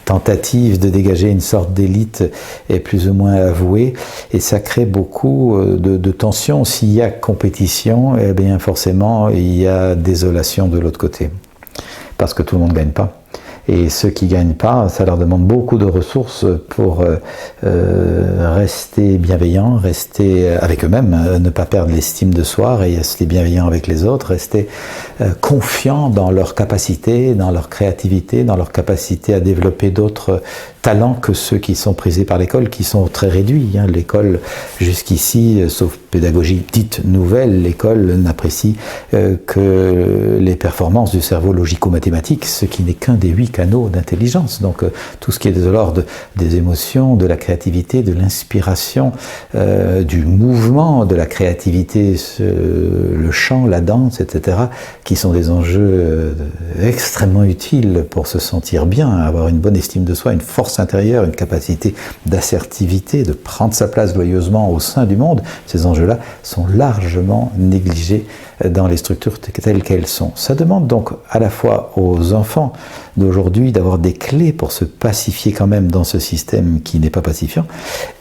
tentative de dégager une sorte d'élite est plus ou moins avouée et ça crée beaucoup de tensions. S'il y a compétition, eh bien forcément il y a désolation de l'autre côté parce que tout le monde ne gagne pas. Et ceux qui ne gagnent pas, ça leur demande beaucoup de ressources pour rester bienveillants, rester avec eux-mêmes, ne pas perdre l'estime de soi, rester bienveillants avec les autres, rester confiants dans leur capacité, dans leur créativité, dans leur capacité à développer d'autres talents que ceux qui sont prisés par l'école, qui sont très réduits. L'école, jusqu'ici, sauf pédagogie dite nouvelle, l'école n'apprécie que les performances du cerveau logico-mathématique, ce qui n'est qu'un des 8 canaux d'intelligence. Donc tout ce qui est de l'ordre des émotions, de la créativité, de l'inspiration, du mouvement, de la créativité, le chant, la danse, etc., qui sont des enjeux extrêmement utiles pour se sentir bien, avoir une bonne estime de soi, une force intérieure, une capacité d'assertivité, de prendre sa place joyeusement au sein du monde. Ces enjeux-là sont largement négligés dans les structures telles qu'elles sont. Ça demande donc à la fois aux enfants d'aujourd'hui d'avoir des clés pour se pacifier quand même dans ce système qui n'est pas pacifiant,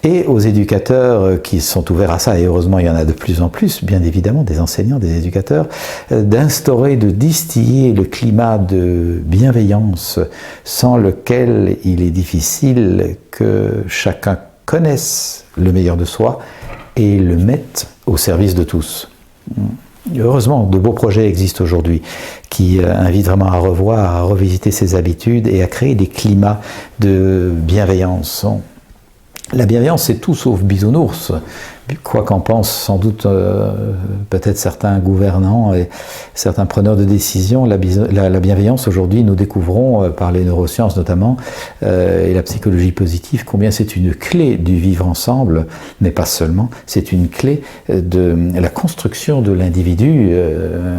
et aux éducateurs qui sont ouverts à ça, et heureusement il y en a de plus en plus, bien évidemment, des enseignants, des éducateurs, d'instaurer, de distiller le climat de bienveillance sans lequel il est difficile que chacun connaisse le meilleur de soi et le mette au service de tous. Heureusement, de beaux projets existent aujourd'hui qui invitent vraiment à revoir, à revisiter ses habitudes et à créer des climats de bienveillance. La bienveillance, c'est tout sauf bisounours, quoi qu'en pensent sans doute peut-être certains gouvernants et certains preneurs de décision, la bienveillance aujourd'hui, nous découvrons par les neurosciences notamment et la psychologie positive combien c'est une clé du vivre ensemble, mais pas seulement, c'est une clé de la construction de l'individu.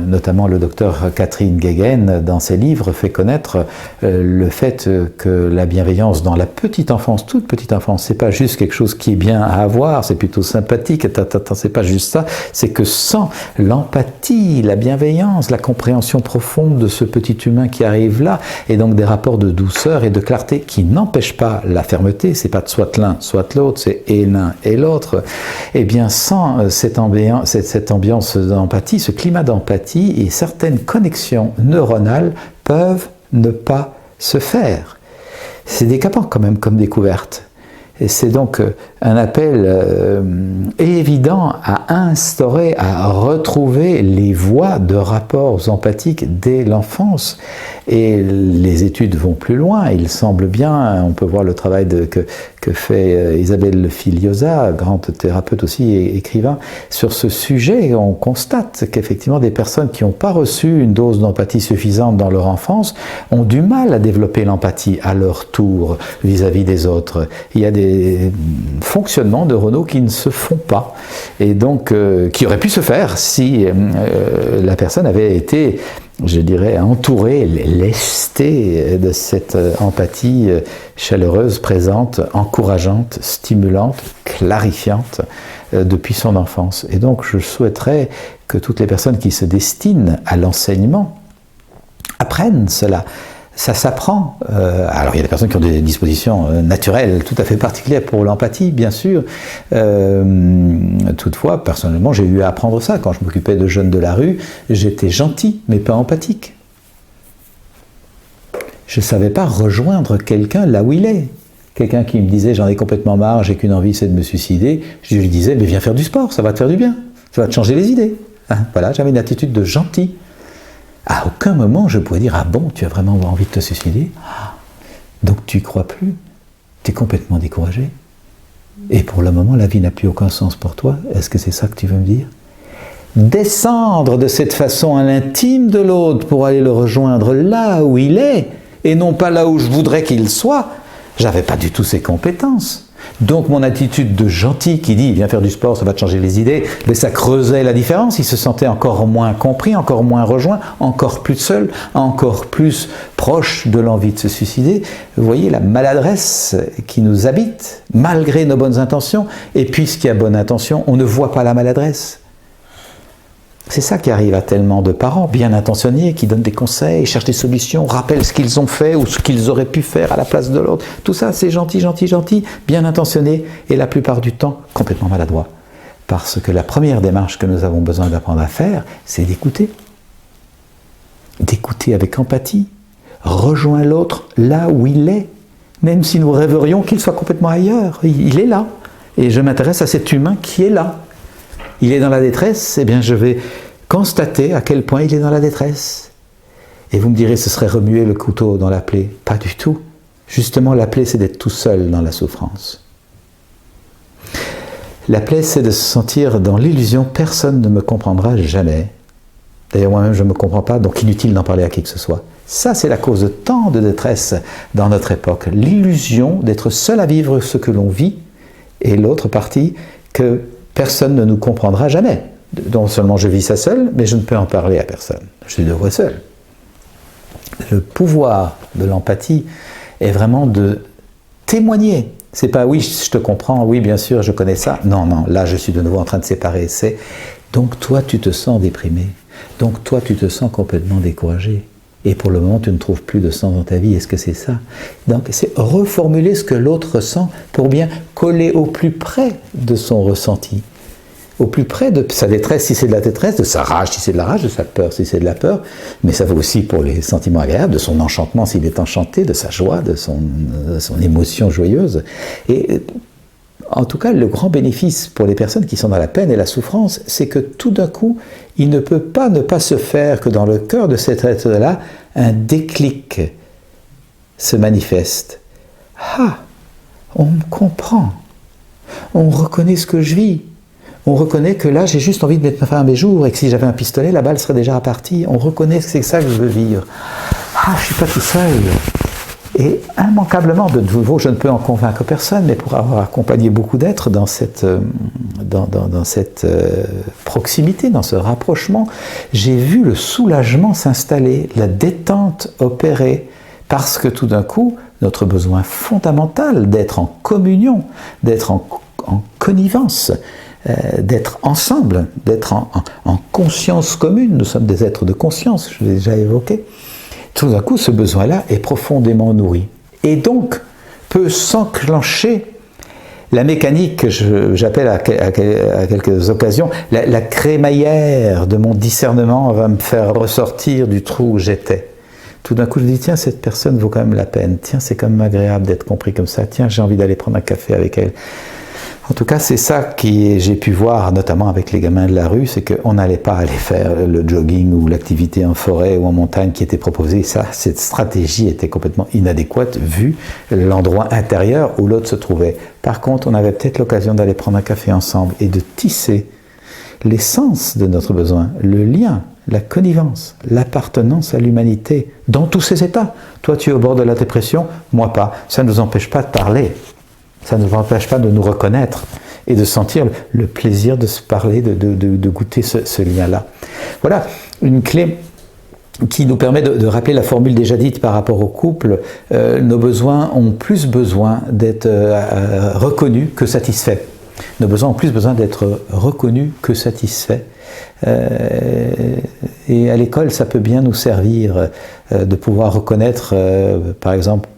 Notamment le docteur Catherine Guéguen dans ses livres fait connaître le fait que la bienveillance dans la petite enfance, toute petite enfance, c'est pas juste quelque chose qui est bien à avoir, c'est plutôt sympathique, c'est pas juste ça, c'est que sans l'empathie, la bienveillance, la compréhension profonde de ce petit humain qui arrive là, et donc des rapports de douceur et de clarté qui n'empêchent pas la fermeté, c'est pas soit l'un, soit l'autre, c'est et l'un et l'autre, et bien sans cette ambiance d'empathie, ce climat d'empathie et certaines connexions neuronales peuvent ne pas se faire. C'est décapant quand même comme découverte. Et c'est donc un appel évident à instaurer, à retrouver les voies de rapports empathiques dès l'enfance. Et les études vont plus loin, il semble bien, on peut voir le travail que fait Isabelle Filiosa, grande thérapeute aussi et écrivain, sur ce sujet. On constate qu'effectivement des personnes qui n'ont pas reçu une dose d'empathie suffisante dans leur enfance ont du mal à développer l'empathie à leur tour vis-à-vis des autres. Il y a des fonctionnements neuronaux qui ne se font pas, et donc qui auraient pu se faire si la personne avait été, je dirais, entourée, lestée de cette empathie chaleureuse, présente, encourageante, stimulante, clarifiante depuis son enfance. Et donc je souhaiterais que toutes les personnes qui se destinent à l'enseignement apprennent cela. Ça s'apprend. Alors il y a des personnes qui ont des dispositions naturelles tout à fait particulières pour l'empathie, bien sûr. Toutefois, personnellement, j'ai eu à apprendre ça. Quand je m'occupais de jeunes de la rue, j'étais gentil, mais pas empathique. Je ne savais pas rejoindre quelqu'un là où il est. Quelqu'un qui me disait « j'en ai complètement marre, j'ai qu'une envie, c'est de me suicider », je lui disais « mais viens faire du sport, ça va te faire du bien, ça va te changer les idées ». Voilà, j'avais une attitude de gentil. À aucun moment je pouvais dire « ah bon, tu as vraiment envie de te suicider ? Donc tu y crois plus ? Tu es complètement découragé ? Et pour le moment, la vie n'a plus aucun sens pour toi ? Est-ce que c'est ça que tu veux me dire ?» Descendre de cette façon à l'intime de l'autre pour aller le rejoindre là où il est, et non pas là où je voudrais qu'il soit, j'avais pas du tout ces compétences. Donc mon attitude de gentil qui dit « viens faire du sport, ça va te changer les idées », mais ça creusait la différence, il se sentait encore moins compris, encore moins rejoint, encore plus seul, encore plus proche de l'envie de se suicider. Vous voyez la maladresse qui nous habite, malgré nos bonnes intentions, et puisqu'il y a bonne intention, on ne voit pas la maladresse. C'est ça qui arrive à tellement de parents bien intentionnés qui donnent des conseils, cherchent des solutions, rappellent ce qu'ils ont fait ou ce qu'ils auraient pu faire à la place de l'autre. Tout ça, c'est gentil, gentil, gentil, bien intentionné et la plupart du temps complètement maladroit. Parce que la première démarche que nous avons besoin d'apprendre à faire, c'est d'écouter. D'écouter avec empathie. Rejoins l'autre là où il est. Même si nous rêverions qu'il soit complètement ailleurs. Il est là. Et je m'intéresse à cet humain qui est là. Il est dans la détresse, eh bien je vais constater à quel point il est dans la détresse. Et vous me direz, ce serait remuer le couteau dans la plaie. Pas du tout. Justement, la plaie, c'est d'être tout seul dans la souffrance. La plaie, c'est de se sentir dans l'illusion, personne ne me comprendra jamais. D'ailleurs, moi-même, je ne me comprends pas, donc inutile d'en parler à qui que ce soit. Ça, c'est la cause de tant de détresse dans notre époque. L'illusion d'être seul à vivre ce que l'on vit, et l'autre partie, que personne ne nous comprendra jamais. Non seulement je vis ça seul, mais je ne peux en parler à personne. Je suis de fois seul. Le pouvoir de l'empathie est vraiment de témoigner. C'est pas oui, je te comprends, oui, bien sûr, je connais ça. Non, non, là, je suis de nouveau en train de séparer. C'est donc toi, tu te sens déprimé. Donc toi, tu te sens complètement découragé. Et pour le moment, tu ne trouves plus de sens dans ta vie. Est-ce que c'est ça? Donc, c'est reformuler ce que l'autre ressent pour bien coller au plus près de son ressenti. Au plus près de sa détresse, si c'est de la détresse, de sa rage, si c'est de la rage, de sa peur, si c'est de la peur. Mais ça vaut aussi pour les sentiments agréables, de son enchantement s'il est enchanté, de sa joie, de son émotion joyeuse. Et en tout cas, le grand bénéfice pour les personnes qui sont dans la peine et la souffrance, c'est que tout d'un coup, il ne peut pas ne pas se faire que dans le cœur de cet être-là, un déclic se manifeste. Ah, on me comprend, on reconnaît ce que je vis, On reconnaît que là, j'ai juste envie de mettre ma femme à mes jours et que si j'avais un pistolet, la balle serait déjà repartie. On reconnaît que c'est ça que je veux vivre. Ah, je ne suis pas tout seul. Et immanquablement, de nouveau, je ne peux en convaincre personne, mais pour avoir accompagné beaucoup d'êtres dans cette proximité, dans ce rapprochement, j'ai vu le soulagement s'installer, la détente opérer, parce que tout d'un coup, notre besoin fondamental d'être en communion, d'être en connivence, d'être ensemble, d'être en conscience commune, nous sommes des êtres de conscience, je l'ai déjà évoqué, tout d'un coup, ce besoin-là est profondément nourri. Et donc, peut s'enclencher la mécanique que j'appelle à quelques occasions, la crémaillère de mon discernement va me faire ressortir du trou où j'étais. Tout d'un coup, je dis, tiens, cette personne vaut quand même la peine. Tiens, c'est quand même agréable d'être compris comme ça. Tiens, j'ai envie d'aller prendre un café avec elle. En tout cas, c'est ça que j'ai pu voir, notamment avec les gamins de la rue, c'est qu'on n'allait pas aller faire le jogging ou l'activité en forêt ou en montagne qui était proposée. Ça, cette stratégie était complètement inadéquate vu l'endroit intérieur où l'autre se trouvait. Par contre, on avait peut-être l'occasion d'aller prendre un café ensemble et de tisser l'essence de notre besoin, le lien, la connivence, l'appartenance à l'humanité, dans tous ses états. Toi, tu es au bord de la dépression, moi pas. Ça ne nous empêche pas de parler. Ça ne nous empêche pas de nous reconnaître et de sentir le plaisir de se parler, de goûter ce lien-là. Voilà, une clé qui nous permet de rappeler la formule déjà dite par rapport au couple. Nos besoins ont plus besoin d'être reconnus que satisfaits. Nos besoins ont plus besoin d'être reconnus que satisfaits. Et à l'école, ça peut bien nous servir de pouvoir reconnaître, par exemple,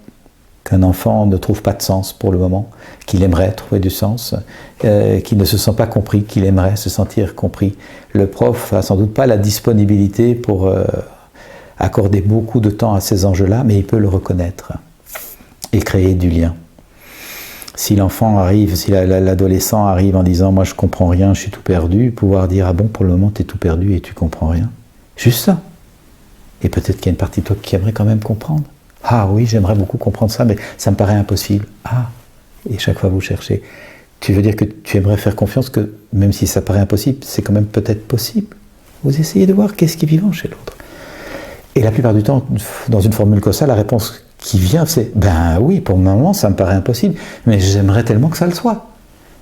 qu'un enfant ne trouve pas de sens pour le moment, qu'il aimerait trouver du sens, qu'il ne se sent pas compris, qu'il aimerait se sentir compris. Le prof n'a sans doute pas la disponibilité pour accorder beaucoup de temps à ces enjeux-là, mais il peut le reconnaître et créer du lien. Si l'enfant arrive, si l'adolescent arrive en disant « moi je comprends rien, je suis tout perdu », pouvoir dire « ah bon, pour le moment tu es tout perdu et tu comprends rien ». Juste ça. Et peut-être qu'il y a une partie de toi qui aimerait quand même comprendre. Ah oui, j'aimerais beaucoup comprendre ça, mais ça me paraît impossible. Ah, et chaque fois vous cherchez. Tu veux dire que tu aimerais faire confiance que, même si ça paraît impossible, c'est quand même peut-être possible. Vous essayez de voir qu'est-ce qui est vivant chez l'autre. Et la plupart du temps, dans une formule comme ça, la réponse qui vient, c'est « ben oui, pour le moment, ça me paraît impossible, mais j'aimerais tellement que ça le soit ».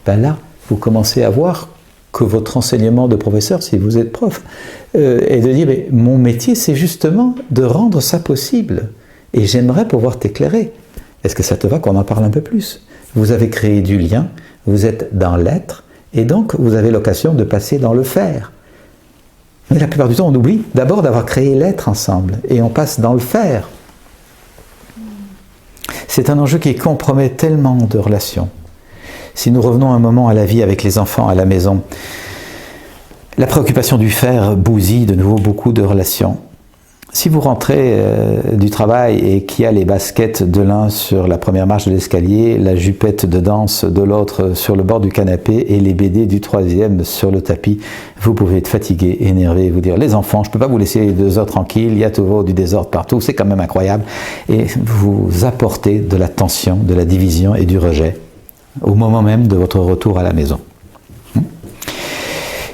Ben là, vous commencez à voir que votre enseignement de professeur, si vous êtes prof, est de dire « mais mon métier, c'est justement de rendre ça possible ». Et j'aimerais pouvoir t'éclairer. Est-ce que ça te va qu'on en parle un peu plus? Vous avez créé du lien, vous êtes dans l'être, et donc vous avez l'occasion de passer dans le faire. Mais la plupart du temps, on oublie d'abord d'avoir créé l'être ensemble, et on passe dans le faire. C'est un enjeu qui compromet tellement de relations. Si nous revenons un moment à la vie avec les enfants à la maison, la préoccupation du faire bousille de nouveau beaucoup de relations. Si vous rentrez du travail et qu'il y a les baskets de l'un sur la première marche de l'escalier, la jupette de danse de l'autre sur le bord du canapé et les BD du troisième sur le tapis, vous pouvez être fatigué, énervé et vous dire « les enfants, je ne peux pas vous laisser les 2 heures tranquilles, il y a toujours du désordre partout, c'est quand même incroyable » et vous apportez de la tension, de la division et du rejet au moment même de votre retour à la maison.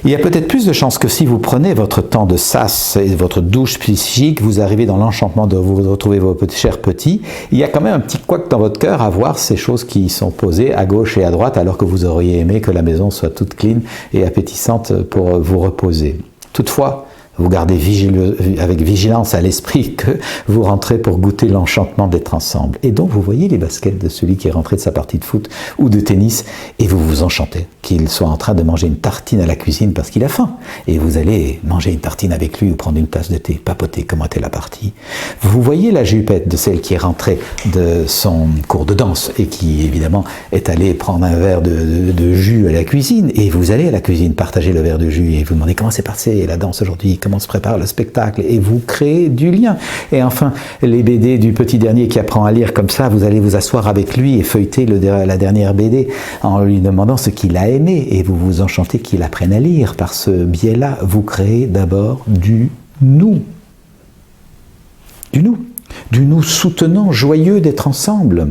Il y a peut-être plus de chances que si vous prenez votre temps de sas et votre douche psychique, vous arrivez dans l'enchantement de vous retrouver vos chers petits, il y a quand même un petit couac dans votre cœur à voir ces choses qui sont posées à gauche et à droite alors que vous auriez aimé que la maison soit toute clean et appétissante pour vous reposer. Toutefois, vous gardez avec vigilance à l'esprit que vous rentrez pour goûter l'enchantement d'être ensemble. Et donc vous voyez les baskets de celui qui est rentré de sa partie de foot ou de tennis et vous vous enchantez qu'il soit en train de manger une tartine à la cuisine parce qu'il a faim. Et vous allez manger une tartine avec lui ou prendre une tasse de thé, papoter comment était la partie. Vous voyez la jupette de celle qui est rentrée de son cours de danse et qui évidemment est allée prendre un verre de jus à la cuisine. Et vous allez à la cuisine partager le verre de jus et vous demandez comment s'est passée la danse aujourd'hui, comment se prépare le spectacle, et vous créez du lien. Et enfin, les BD du petit dernier qui apprend à lire comme ça, vous allez vous asseoir avec lui et feuilleter la dernière BD en lui demandant ce qu'il a aimé, et vous vous enchantez qu'il apprenne à lire. Par ce biais-là, vous créez d'abord du nous. Du nous soutenant, joyeux d'être ensemble.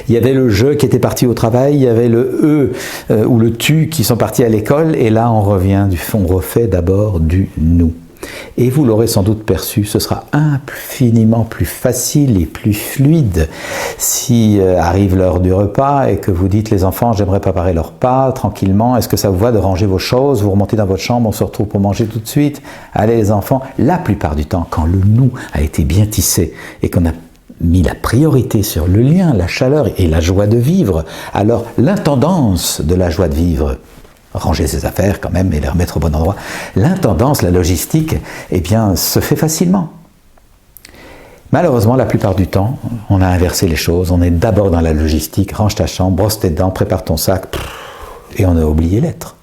Il y avait le je qui était parti au travail, il y avait le ou le tu qui sont partis à l'école, et là on refait d'abord du nous. Et vous l'aurez sans doute perçu, ce sera infiniment plus facile et plus fluide si arrive l'heure du repas et que vous dites les enfants, j'aimerais préparer leur repas tranquillement, est-ce que ça vous va de ranger vos choses, vous remontez dans votre chambre, on se retrouve pour manger tout de suite, allez les enfants, la plupart du temps quand le nous a été bien tissé et qu'on a mis la priorité sur le lien, la chaleur et la joie de vivre, alors l'intendance de la joie de vivre, ranger ses affaires quand même et les remettre au bon endroit, l'intendance, la logistique, eh bien, se fait facilement. Malheureusement, la plupart du temps, on a inversé les choses, on est d'abord dans la logistique, range ta chambre, brosse tes dents, prépare ton sac, et on a oublié l'être.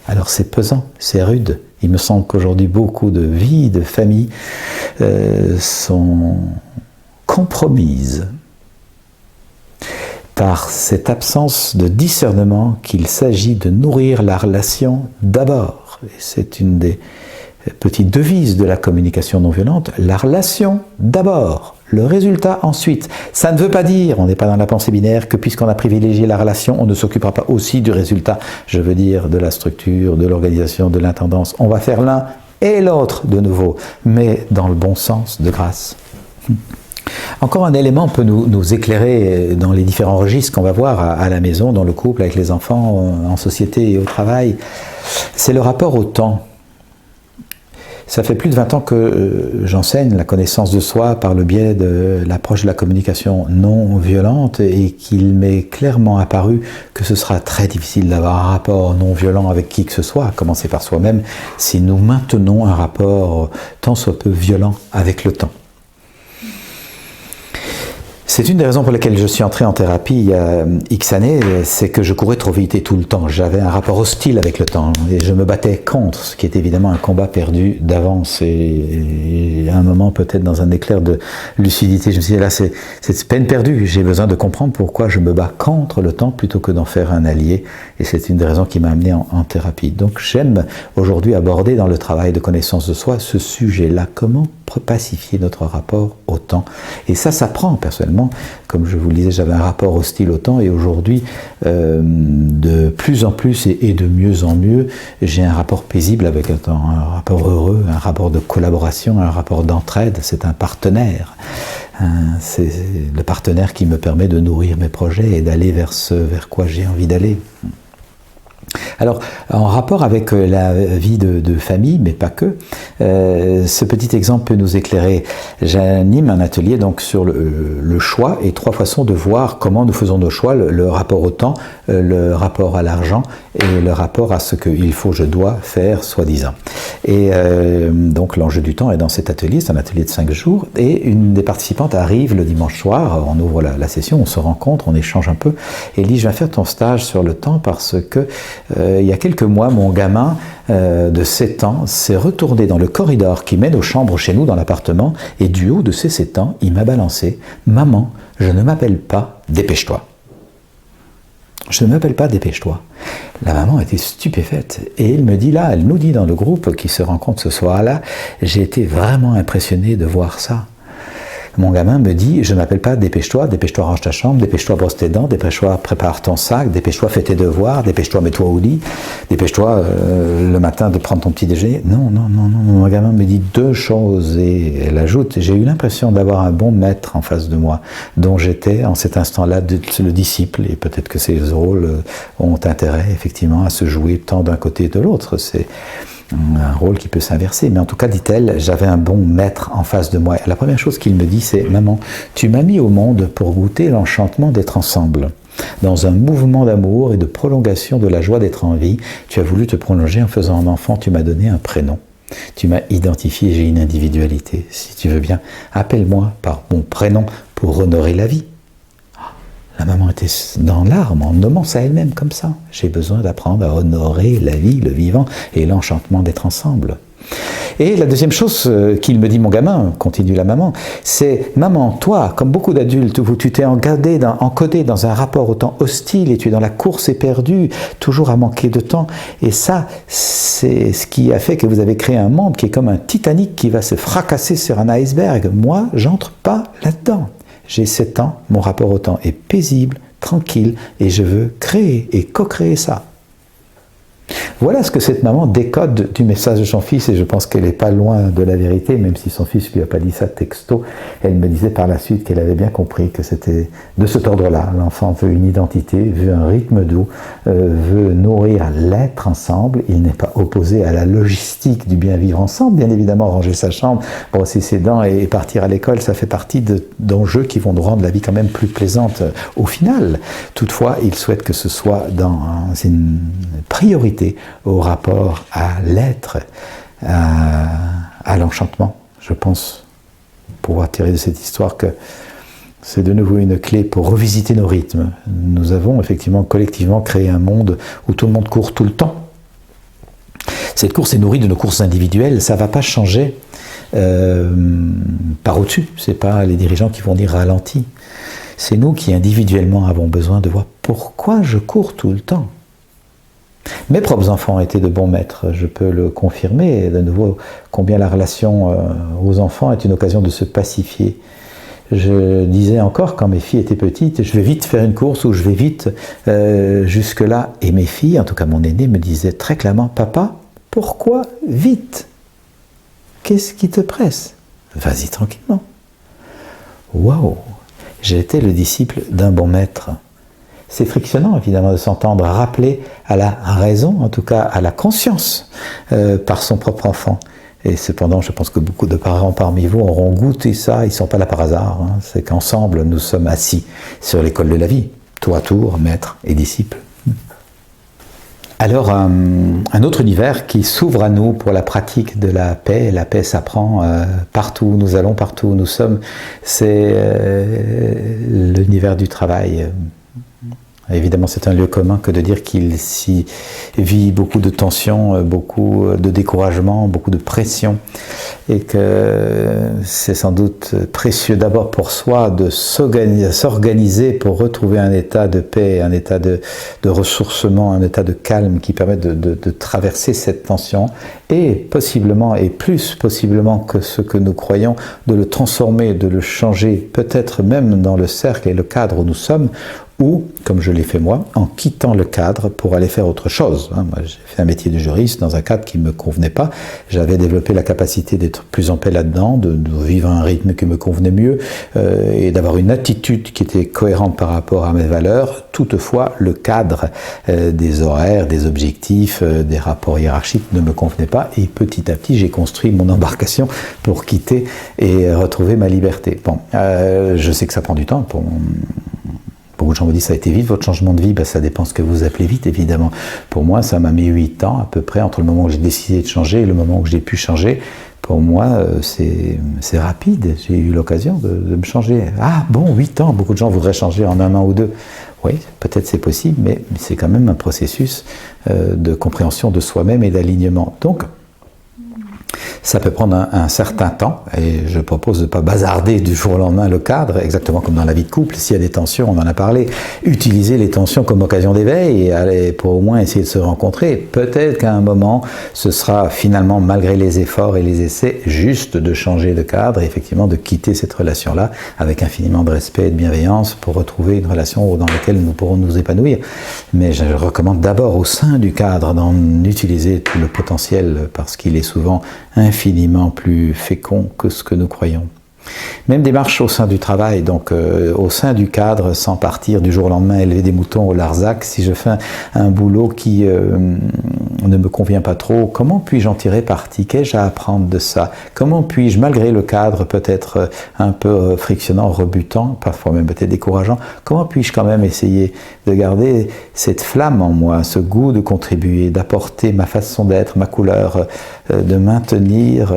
Alors c'est pesant, c'est rude. Il me semble qu'aujourd'hui, beaucoup de vies, de familles sont compromises par cette absence de discernement qu'il s'agit de nourrir la relation d'abord. Et c'est une des petites devises de la communication non violente, la relation d'abord, le résultat ensuite. Ça ne veut pas dire, on n'est pas dans la pensée binaire, que puisqu'on a privilégié la relation, on ne s'occupera pas aussi du résultat, je veux dire de la structure, de l'organisation, de l'intendance. On va faire l'un et l'autre de nouveau, mais dans le bon sens, de grâce. Encore un élément peut nous éclairer dans les différents registres qu'on va voir à la maison, dans le couple, avec les enfants, en société et au travail. C'est le rapport au temps. Ça fait plus de 20 ans que j'enseigne la connaissance de soi par le biais de l'approche de la communication non violente et qu'il m'est clairement apparu que ce sera très difficile d'avoir un rapport non violent avec qui que ce soit, à commencer par soi-même, si nous maintenons un rapport tant soit peu violent avec le temps. C'est une des raisons pour lesquelles je suis entré en thérapie il y a X années, c'est que je courais trop vite et tout le temps. J'avais un rapport hostile avec le temps et je me battais contre, ce qui est évidemment un combat perdu d'avance. Et à un moment, peut-être dans un éclair de lucidité, je me suis dit là, c'est peine perdue. J'ai besoin de comprendre pourquoi je me bats contre le temps plutôt que d'en faire un allié. Et c'est une des raisons qui m'a amené en thérapie. Donc j'aime aujourd'hui aborder dans le travail de connaissance de soi ce sujet-là. Comment pacifier notre rapport au temps? Et ça s'apprend personnellement. Comme je vous le disais, j'avais un rapport hostile au temps et aujourd'hui, de plus en plus et de mieux en mieux, j'ai un rapport paisible avec le temps, un rapport heureux, un rapport de collaboration, un rapport d'entraide. C'est un partenaire. C'est le partenaire qui me permet de nourrir mes projets et d'aller vers ce vers quoi j'ai envie d'aller. Alors, en rapport avec la vie de famille, mais pas que, ce petit exemple peut nous éclairer. J'anime un atelier donc sur le choix et 3 façons de voir comment nous faisons nos choix, le rapport au temps, le rapport à l'argent et le rapport à ce qu'il faut, je dois faire, soi-disant. Et donc l'enjeu du temps est dans cet atelier, c'est un atelier de 5 jours, et une des participantes arrive le dimanche soir, on ouvre la session, on se rencontre, on échange un peu, et elle dit, je vais faire ton stage sur le temps parce que il y a quelques mois, mon gamin de 7 ans s'est retourné dans le corridor qui mène aux chambres chez nous dans l'appartement, et du haut de ses 7 ans, il m'a balancé, « Maman, je ne m'appelle pas, dépêche-toi ». Je ne m'appelle pas, dépêche-toi. La maman était stupéfaite. Et elle me dit là, elle nous dit dans le groupe qui se rencontre ce soir-là, j'ai été vraiment impressionné de voir ça. Mon gamin me dit, je ne m'appelle pas, dépêche-toi, range ta chambre, dépêche-toi, brosse tes dents, dépêche-toi, prépare ton sac, dépêche-toi, fais tes devoirs, dépêche-toi, mets-toi au lit, dépêche-toi le matin de prendre ton petit déjeuner. Non, mon gamin me dit 2 choses et elle ajoute, j'ai eu l'impression d'avoir un bon maître en face de moi, dont j'étais en cet instant-là le disciple, et peut-être que ces rôles ont intérêt effectivement à se jouer tant d'un côté que de l'autre. C'est un rôle qui peut s'inverser, mais en tout cas, dit-elle, j'avais un bon maître en face de moi. Et la première chose qu'il me dit, c'est « Maman, tu m'as mis au monde pour goûter l'enchantement d'être ensemble. Dans un mouvement d'amour et de prolongation de la joie d'être en vie, tu as voulu te prolonger en faisant un enfant, tu m'as donné un prénom. Tu m'as identifié, j'ai une individualité. Si tu veux bien, appelle-moi par mon prénom pour honorer la vie. » La maman était dans l'arme en nommant ça elle-même comme ça. J'ai besoin d'apprendre à honorer la vie, le vivant et l'enchantement d'être ensemble. Et la deuxième chose qu'il me dit, mon gamin, continue la maman, c'est « Maman, toi, comme beaucoup d'adultes, où tu t'es encodé dans un rapport au temps hostile et tu es dans la course éperdue, toujours à manquer de temps. Et ça, c'est ce qui a fait que vous avez créé un monde qui est comme un Titanic qui va se fracasser sur un iceberg. Moi, j'entre pas là-dedans. j'ai 7 ans, mon rapport au temps est paisible, tranquille, et je veux créer et co-créer ça. Voilà ce que cette maman décode du message de son fils, et je pense qu'elle n'est pas loin de la vérité, même si son fils ne lui a pas dit ça texto. Elle me disait par la suite qu'elle avait bien compris que c'était de cet ordre-là. L'enfant veut une identité, veut un rythme doux, veut nourrir l'être ensemble. Il n'est pas opposé à la logistique du bien vivre ensemble. Bien évidemment, ranger sa chambre, brosser ses dents et partir à l'école, ça fait partie d'enjeux qui vont nous rendre la vie quand même plus plaisante au final. Toutefois, il souhaite que ce soit dans une priorité au rapport à l'être, à l'enchantement. Je pense pouvoir tirer de cette histoire que c'est de nouveau une clé pour revisiter nos rythmes. Nous avons effectivement collectivement créé un monde où tout le monde court tout le temps. Cette course est nourrie de nos courses individuelles, ça ne va pas changer par au-dessus. Ce n'est pas les dirigeants qui vont dire ralenti. C'est nous qui individuellement avons besoin de voir pourquoi je cours tout le temps. Mes propres enfants étaient de bons maîtres, je peux le confirmer, et de nouveau, combien la relation aux enfants est une occasion de se pacifier. Je disais encore, quand mes filles étaient petites, je vais vite faire une course ou je vais vite jusque-là. Et mes filles, en tout cas mon aîné, me disait très clairement, papa, pourquoi vite? Qu'est-ce qui te presse? Vas-y tranquillement. Waouh! J'ai été le disciple d'un bon maître. C'est frictionnant, évidemment, de s'entendre rappeler à la raison, en tout cas à la conscience, par son propre enfant. Et cependant, je pense que beaucoup de parents parmi vous auront goûté ça, ils ne sont pas là par hasard. Hein. C'est qu'ensemble, nous sommes assis sur l'école de la vie, tour à tour, maître et disciple. Alors, un autre univers qui s'ouvre à nous pour la pratique de la paix s'apprend partout où nous allons, partout où nous sommes, c'est l'univers du travail. Évidemment, c'est un lieu commun que de dire qu'il s'y vit beaucoup de tensions, beaucoup de découragement, beaucoup de pression, et que c'est sans doute précieux d'abord pour soi de s'organiser pour retrouver un état de paix, un état de ressourcement, un état de calme qui permet de traverser cette tension et possiblement, et plus possiblement que ce que nous croyons, de le transformer, de le changer, peut-être même dans le cercle et le cadre où nous sommes, ou, comme je l'ai fait moi, en quittant le cadre pour aller faire autre chose. Moi, j'ai fait un métier de juriste dans un cadre qui ne me convenait pas. J'avais développé la capacité d'être plus en paix là-dedans, de vivre un rythme qui me convenait mieux et d'avoir une attitude qui était cohérente par rapport à mes valeurs. Toutefois, le cadre des horaires, des objectifs, des rapports hiérarchiques ne me convenait pas et petit à petit, j'ai construit mon embarcation pour quitter et retrouver ma liberté. Bon, je sais que ça prend du temps pour beaucoup de gens me disent ça a été vite, votre changement de vie, ça dépend ce que vous appelez vite, évidemment. Pour moi, ça m'a mis 8 ans à peu près entre le moment où j'ai décidé de changer et le moment où j'ai pu changer. Pour moi, c'est rapide. J'ai eu l'occasion de me changer. Ah bon, 8 ans, beaucoup de gens voudraient changer en 1 an ou 2. Oui, peut-être c'est possible, mais c'est quand même un processus de compréhension de soi-même et d'alignement. Donc, ça peut prendre un certain temps, et je propose de ne pas bazarder du jour au lendemain le cadre, exactement comme dans la vie de couple. S'il y a des tensions, on en a parlé, utiliser les tensions comme occasion d'éveil, et aller pour au moins essayer de se rencontrer. Peut-être qu'à un moment, ce sera finalement, malgré les efforts et les essais, juste de changer de cadre, et effectivement de quitter cette relation-là, avec infiniment de respect et de bienveillance, pour retrouver une relation dans laquelle nous pourrons nous épanouir. Mais je recommande d'abord au sein du cadre d'en utiliser tout le potentiel, parce qu'il est souvent infiniment plus fécond que ce que nous croyons. Même démarche au sein du travail, donc au sein du cadre, sans partir du jour au lendemain élever des moutons au Larzac. Si je fais un boulot qui ne me convient pas trop, comment puis-je en tirer parti? Qu'ai-je à apprendre de ça? Comment puis-je, malgré le cadre peut-être un peu frictionnant, rebutant, parfois même peut-être décourageant, comment puis-je quand même essayer de garder cette flamme en moi, ce goût de contribuer, d'apporter ma façon d'être, ma couleur, de maintenir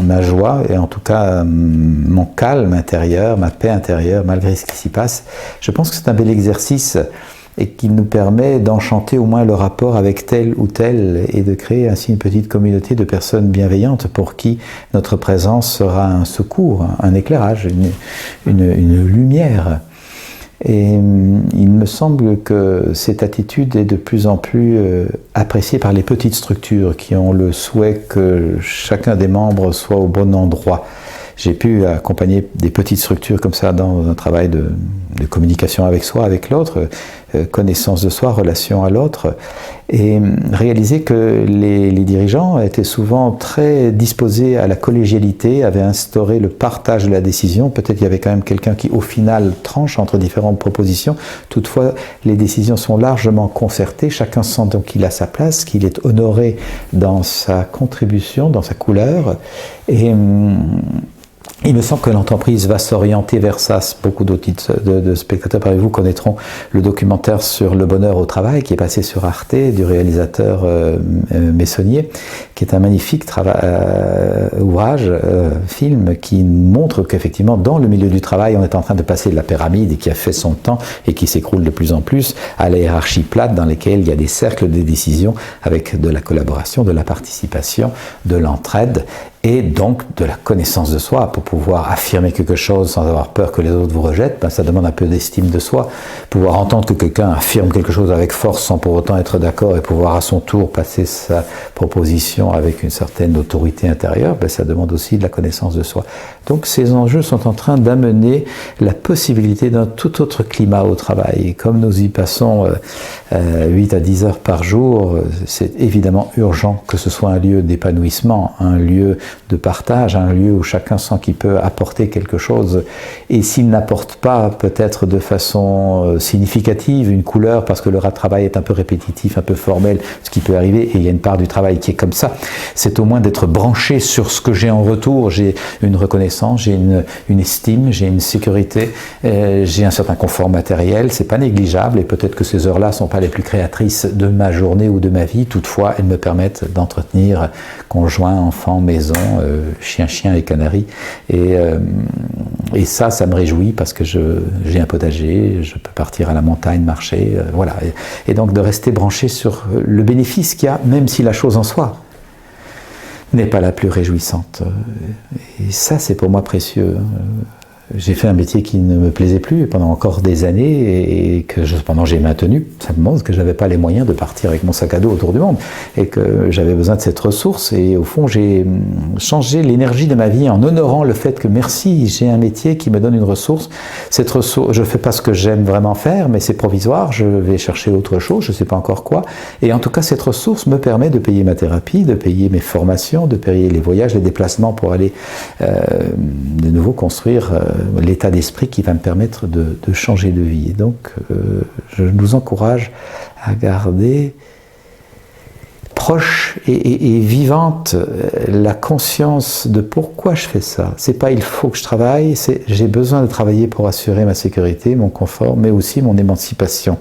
ma joie et en tout cas mon calme intérieur, ma paix intérieure malgré ce qui s'y passe. Je pense que c'est un bel exercice et qui nous permet d'enchanter au moins le rapport avec tel ou tel et de créer ainsi une petite communauté de personnes bienveillantes pour qui notre présence sera un secours, un éclairage, une lumière. Et il me semble que cette attitude est de plus en plus appréciée par les petites structures qui ont le souhait que chacun des membres soit au bon endroit. j'ai pu accompagner des petites structures comme ça dans un travail de communication avec soi, avec l'autre, connaissance de soi, relation à l'autre, et réaliser que les dirigeants étaient souvent très disposés à la collégialité, avaient instauré le partage de la décision. Peut-être qu'il y avait quand même quelqu'un qui, au final, tranche entre différentes propositions. Toutefois, les décisions sont largement concertées. Chacun sent donc qu'il a sa place, qu'il est honoré dans sa contribution, dans sa couleur. Et il me semble que l'entreprise va s'orienter vers ça. Beaucoup de spectateurs parmi vous connaîtront le documentaire sur le bonheur au travail qui est passé sur Arte du réalisateur Messonnier, qui est un magnifique ouvrage, film, qui montre qu'effectivement dans le milieu du travail on est en train de passer de la pyramide et qui a fait son temps et qui s'écroule de plus en plus à la hiérarchie plate dans lesquelles il y a des cercles de décision avec de la collaboration, de la participation, de l'entraide et donc de la connaissance de soi. Pour pouvoir affirmer quelque chose sans avoir peur que les autres vous rejettent, ben ça demande un peu d'estime de soi. Pouvoir entendre que quelqu'un affirme quelque chose avec force sans pour autant être d'accord et pouvoir à son tour passer sa proposition avec une certaine autorité intérieure, ben ça demande aussi de la connaissance de soi. Donc ces enjeux sont en train d'amener la possibilité d'un tout autre climat au travail. Et comme nous y passons 8 à 10 heures par jour, c'est évidemment urgent que ce soit un lieu d'épanouissement, un lieu de partage, un lieu où chacun sent qu'il peut apporter quelque chose. Et s'il n'apporte pas peut-être de façon significative une couleur, parce que le travail est un peu répétitif, un peu formel, ce qui peut arriver, et il y a une part du travail qui est comme ça, c'est au moins d'être branché sur ce que j'ai en retour. J'ai une reconnaissance, j'ai une estime, j'ai une sécurité, j'ai un certain confort matériel, c'est pas négligeable, et peut-être que ces heures-là sont pas les plus créatrices de ma journée ou de ma vie, toutefois elles me permettent d'entretenir conjoint, enfant, maison, chien et canari, et ça me réjouit parce que j'ai un potager, je peux partir à la montagne, marcher, voilà, et donc de rester branché sur le bénéfice qu'il y a, même si la chose en soi n'est pas la plus réjouissante. Et ça, c'est pour moi précieux. J'ai fait un métier qui ne me plaisait plus pendant encore des années et que cependant j'ai maintenu, simplement parce que je n'avais pas les moyens de partir avec mon sac à dos autour du monde et que j'avais besoin de cette ressource. Et au fond, j'ai changé l'énergie de ma vie en honorant le fait que merci, j'ai un métier qui me donne une ressource. Cette ressource, je ne fais pas ce que j'aime vraiment faire, mais c'est provisoire, je vais chercher autre chose, je ne sais pas encore quoi. Et en tout cas, cette ressource me permet de payer ma thérapie, de payer mes formations, de payer les voyages, les déplacements pour aller de nouveau construire l'état d'esprit qui va me permettre de changer de vie. Et donc, je nous encourage à garder proche et vivante la conscience de pourquoi je fais ça. C'est pas il faut que je travaille, c'est j'ai besoin de travailler pour assurer ma sécurité, mon confort, mais aussi mon émancipation.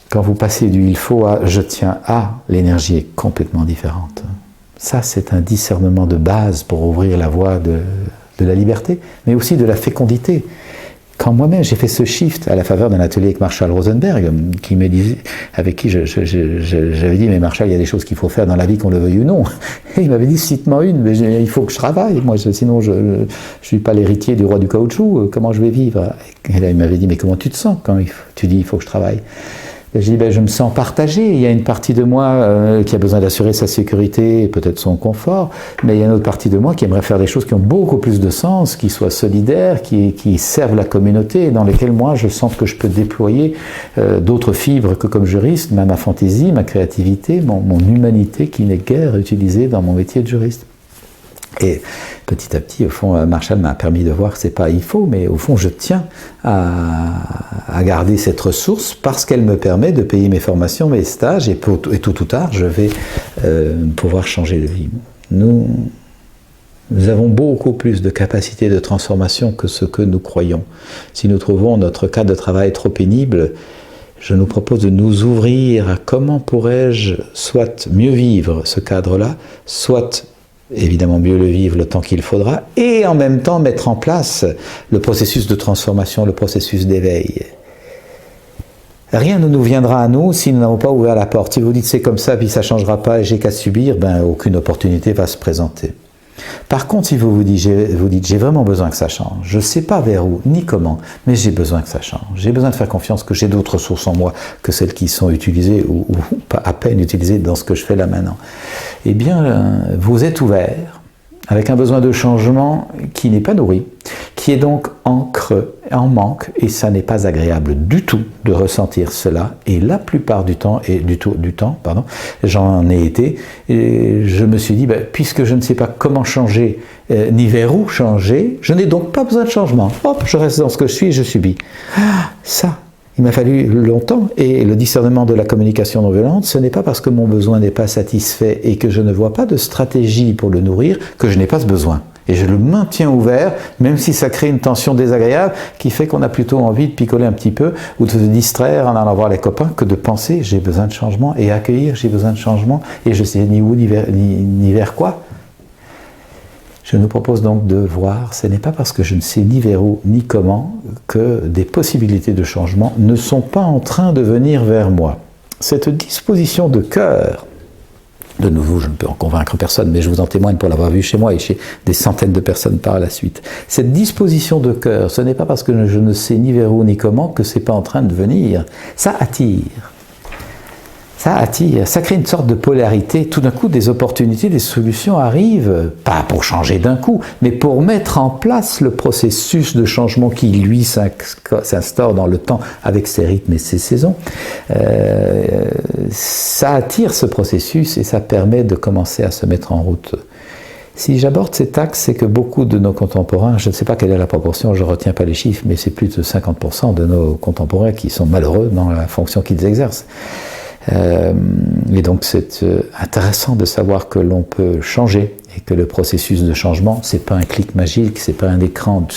Quand vous passez du il faut à je tiens à, l'énergie est complètement différente. Ça, c'est un discernement de base pour ouvrir la voie de la liberté, mais aussi de la fécondité. Quand moi-même j'ai fait ce shift à la faveur d'un atelier avec Marshall Rosenberg, qui me disait, avec qui j'avais dit, mais Marshall, il y a des choses qu'il faut faire dans la vie, qu'on le veuille ou non. Et il m'avait dit, cite-moi une, mais il faut que je travaille, moi, sinon je ne suis pas l'héritier du roi du caoutchouc, comment je vais vivre? Et là il m'avait dit, mais comment tu te sens quand tu dis il faut que je travaille? J'ai dit, je me sens partagé. Il y a une partie de moi qui a besoin d'assurer sa sécurité et peut-être son confort, mais il y a une autre partie de moi qui aimerait faire des choses qui ont beaucoup plus de sens, qui soient solidaires, qui servent la communauté, et dans lesquelles moi je sens que je peux déployer d'autres fibres que comme juriste, ma fantaisie, ma créativité, mon humanité qui n'est guère utilisée dans mon métier de juriste. Et petit à petit, au fond, Marshall m'a permis de voir que c'est pas il faut, mais au fond, je tiens à garder cette ressource parce qu'elle me permet de payer mes formations, mes stages, et tôt ou tard, je vais pouvoir changer de vie. Nous avons beaucoup plus de capacité de transformation que ce que nous croyons. Si nous trouvons notre cadre de travail trop pénible, je nous propose de nous ouvrir à comment pourrais-je soit mieux vivre ce cadre-là, soit évidemment mieux le vivre le temps qu'il faudra, et en même temps mettre en place le processus de transformation, le processus d'éveil. Rien ne nous viendra à nous si nous n'avons pas ouvert la porte. Si vous dites c'est comme ça, puis ça ne changera pas et j'ai qu'à subir, ben aucune opportunité va se présenter. Par contre, si vous dites j'ai vraiment besoin que ça change, je ne sais pas vers où ni comment, mais j'ai besoin que ça change. J'ai besoin de faire confiance que j'ai d'autres ressources en moi que celles qui sont utilisées ou pas à peine utilisées dans ce que je fais là maintenant. Eh bien, vous êtes ouvert avec un besoin de changement qui n'est pas nourri, qui est donc en creux, en manque, et ça n'est pas agréable du tout de ressentir cela, et la plupart du temps, j'en ai été, et je me suis dit, puisque je ne sais pas comment changer, ni vers où changer, je n'ai donc pas besoin de changement. Hop, je reste dans ce que je suis et je subis. Ça, il m'a fallu longtemps, et le discernement de la communication non violente, ce n'est pas parce que mon besoin n'est pas satisfait et que je ne vois pas de stratégie pour le nourrir que je n'ai pas ce besoin. Et je le maintiens ouvert, même si ça crée une tension désagréable qui fait qu'on a plutôt envie de picoler un petit peu ou de se distraire en allant voir les copains que de penser j'ai besoin de changement et accueillir j'ai besoin de changement et je sais ni où ni vers quoi. Je nous propose donc de voir, ce n'est pas parce que je ne sais ni vers où ni comment que des possibilités de changement ne sont pas en train de venir vers moi. Cette disposition de cœur, de nouveau, je ne peux en convaincre personne, mais je vous en témoigne pour l'avoir vu chez moi et chez des centaines de personnes par la suite. Cette disposition de cœur, ce n'est pas parce que je ne sais ni vers où ni comment que c'est pas en train de venir. Ça attire. Ça attire, ça crée une sorte de polarité. Tout d'un coup, des opportunités, des solutions arrivent, pas pour changer d'un coup, mais pour mettre en place le processus de changement qui, lui, s'instaure dans le temps avec ses rythmes et ses saisons. Ça attire ce processus et ça permet de commencer à se mettre en route. Si j'aborde cet axe, c'est que beaucoup de nos contemporains, je ne sais pas quelle est la proportion, je ne retiens pas les chiffres, mais c'est plus de 50% de nos contemporains qui sont malheureux dans la fonction qu'ils exercent. Et donc c'est intéressant de savoir que l'on peut changer et que le processus de changement, c'est pas un clic magique, c'est pas un écran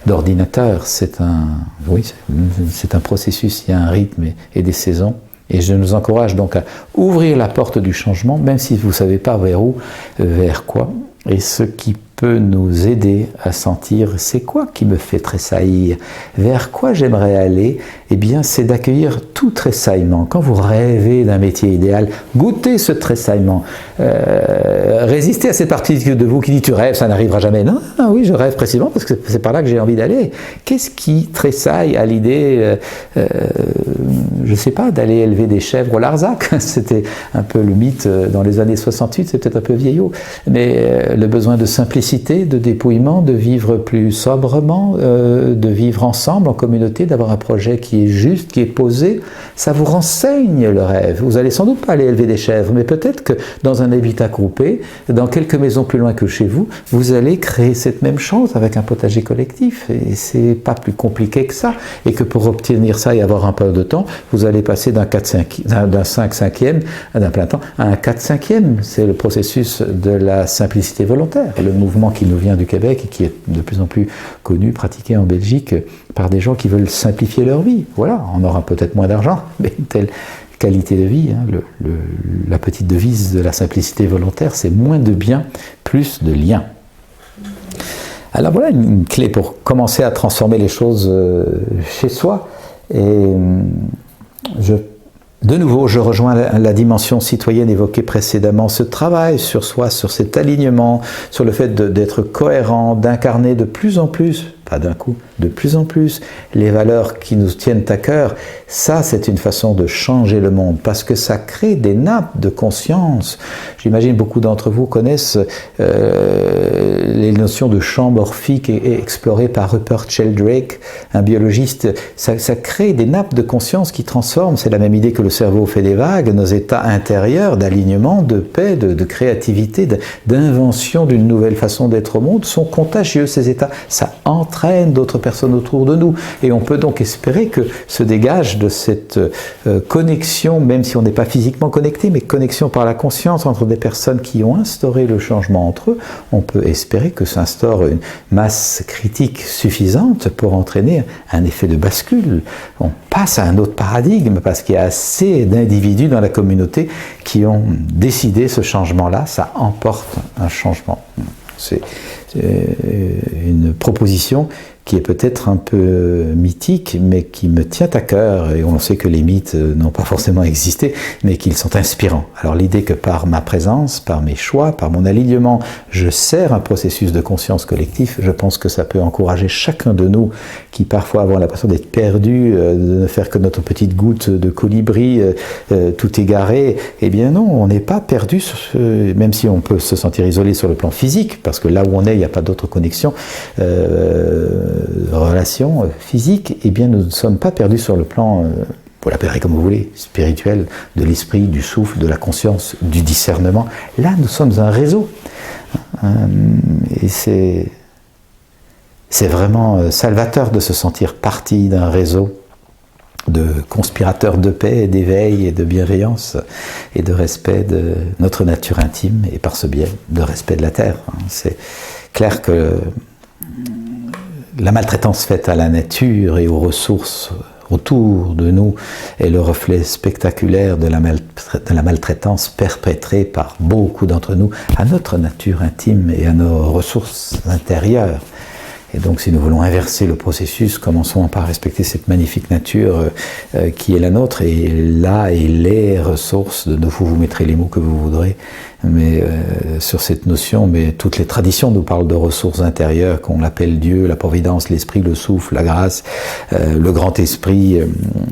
d'ordinateur, c'est un processus, il y a un rythme et des saisons. Et je nous encourage donc à ouvrir la porte du changement, même si vous ne savez pas vers où, vers quoi. Et ce qui peut nous aider à sentir c'est quoi qui me fait tressaillir, vers quoi j'aimerais aller, eh bien c'est d'accueillir tout tressaillement. Quand vous rêvez d'un métier idéal, goûtez ce tressaillement. Résistez à cette partie de vous qui dit tu rêves, ça n'arrivera jamais. Non, oui, je rêve précisément parce que c'est par là que j'ai envie d'aller. Qu'est-ce qui tressaille à l'idée, je ne sais pas, d'aller élever des chèvres au Larzac? C'était un peu le mythe dans les années 68, c'est peut-être un peu vieillot, mais le besoin de simplicité, de dépouillement, de vivre plus sobrement, de vivre ensemble en communauté, d'avoir un projet qui est juste, qui est posé, ça vous renseigne le rêve. Vous allez sans doute pas aller élever des chèvres, mais peut-être que dans un habitat groupé, dans quelques maisons plus loin que chez vous, vous allez créer cette même chose avec un potager collectif. Et c'est pas plus compliqué que ça. Et que pour obtenir ça et avoir un peu de temps, vous allez passer d'un 5/5e, d'un plein temps, à un 4/5e. C'est le processus de la simplicité volontaire. Le mouvement qui nous vient du Québec et qui est de plus en plus connu, pratiqué en Belgique par des gens qui veulent simplifier leur vie. Voilà, on aura peut-être moins d'argent, mais une telle qualité de vie. La petite devise de la simplicité volontaire, c'est moins de biens, plus de liens. Alors voilà une clé pour commencer à transformer les choses chez soi. Et de nouveau, je rejoins la dimension citoyenne évoquée précédemment, ce travail sur soi, sur cet alignement, sur le fait d'être cohérent, d'incarner de plus en plus, pas d'un coup, de plus en plus, les valeurs qui nous tiennent à cœur. Ça, c'est une façon de changer le monde, parce que ça crée des nappes de conscience. J'imagine beaucoup d'entre vous connaissent les notions de champ morphique explorées par Rupert Sheldrake, un biologiste. Ça crée des nappes de conscience qui transforment, c'est la même idée que le cerveau fait des vagues, nos états intérieurs d'alignement, de paix, de créativité, d'invention d'une nouvelle façon d'être au monde sont contagieux, ces états. Ça entraîne d'autres personnes autour de nous. Et on peut donc espérer que se dégage de cette connexion, même si on n'est pas physiquement connecté, mais connexion par la conscience entre des personnes qui ont instauré le changement entre eux, on peut espérer que s'instaure une masse critique suffisante pour entraîner un effet de bascule. On passe à un autre paradigme parce qu'il y a assez d'individus dans la communauté qui ont décidé ce changement-là, ça emporte un changement. C'est une proposition qui est peut-être un peu mythique, mais qui me tient à cœur, et on sait que les mythes n'ont pas forcément existé, mais qu'ils sont inspirants. Alors l'idée que par ma présence, par mes choix, par mon alignement, je sers un processus de conscience collectif, je pense que ça peut encourager chacun de nous qui parfois avons l'impression d'être perdu, de ne faire que notre petite goutte de colibri, tout égaré. Eh bien non, on n'est pas perdu, même si on peut se sentir isolé sur le plan physique, parce que là où on est, il n'y a pas d'autre connexion, relation physique, eh bien nous ne sommes pas perdus sur le plan, vous l'appellerez comme vous voulez, spirituel, de l'esprit, du souffle, de la conscience, du discernement. Là, nous sommes un réseau. Et c'est vraiment salvateur de se sentir partie d'un réseau de conspirateurs de paix, d'éveil et de bienveillance et de respect de notre nature intime et par ce biais de respect de la Terre. C'est clair que la maltraitance faite à la nature et aux ressources autour de nous est le reflet spectaculaire de la maltraitance perpétrée par beaucoup d'entre nous à notre nature intime et à nos ressources intérieures. Et donc si nous voulons inverser le processus, commençons par respecter cette magnifique nature qui est la nôtre, et là et les ressources, vous mettrez les mots que vous voudrez, mais sur cette notion, mais toutes les traditions nous parlent de ressources intérieures, qu'on l'appelle Dieu, la providence, l'esprit, le souffle, la grâce, le grand esprit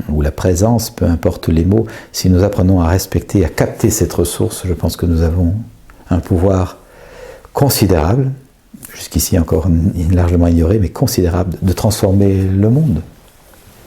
ou la présence, peu importe les mots. Si nous apprenons à respecter, à capter cette ressource, je pense que nous avons un pouvoir considérable, jusqu'ici encore largement ignoré, mais considérable, de transformer le monde.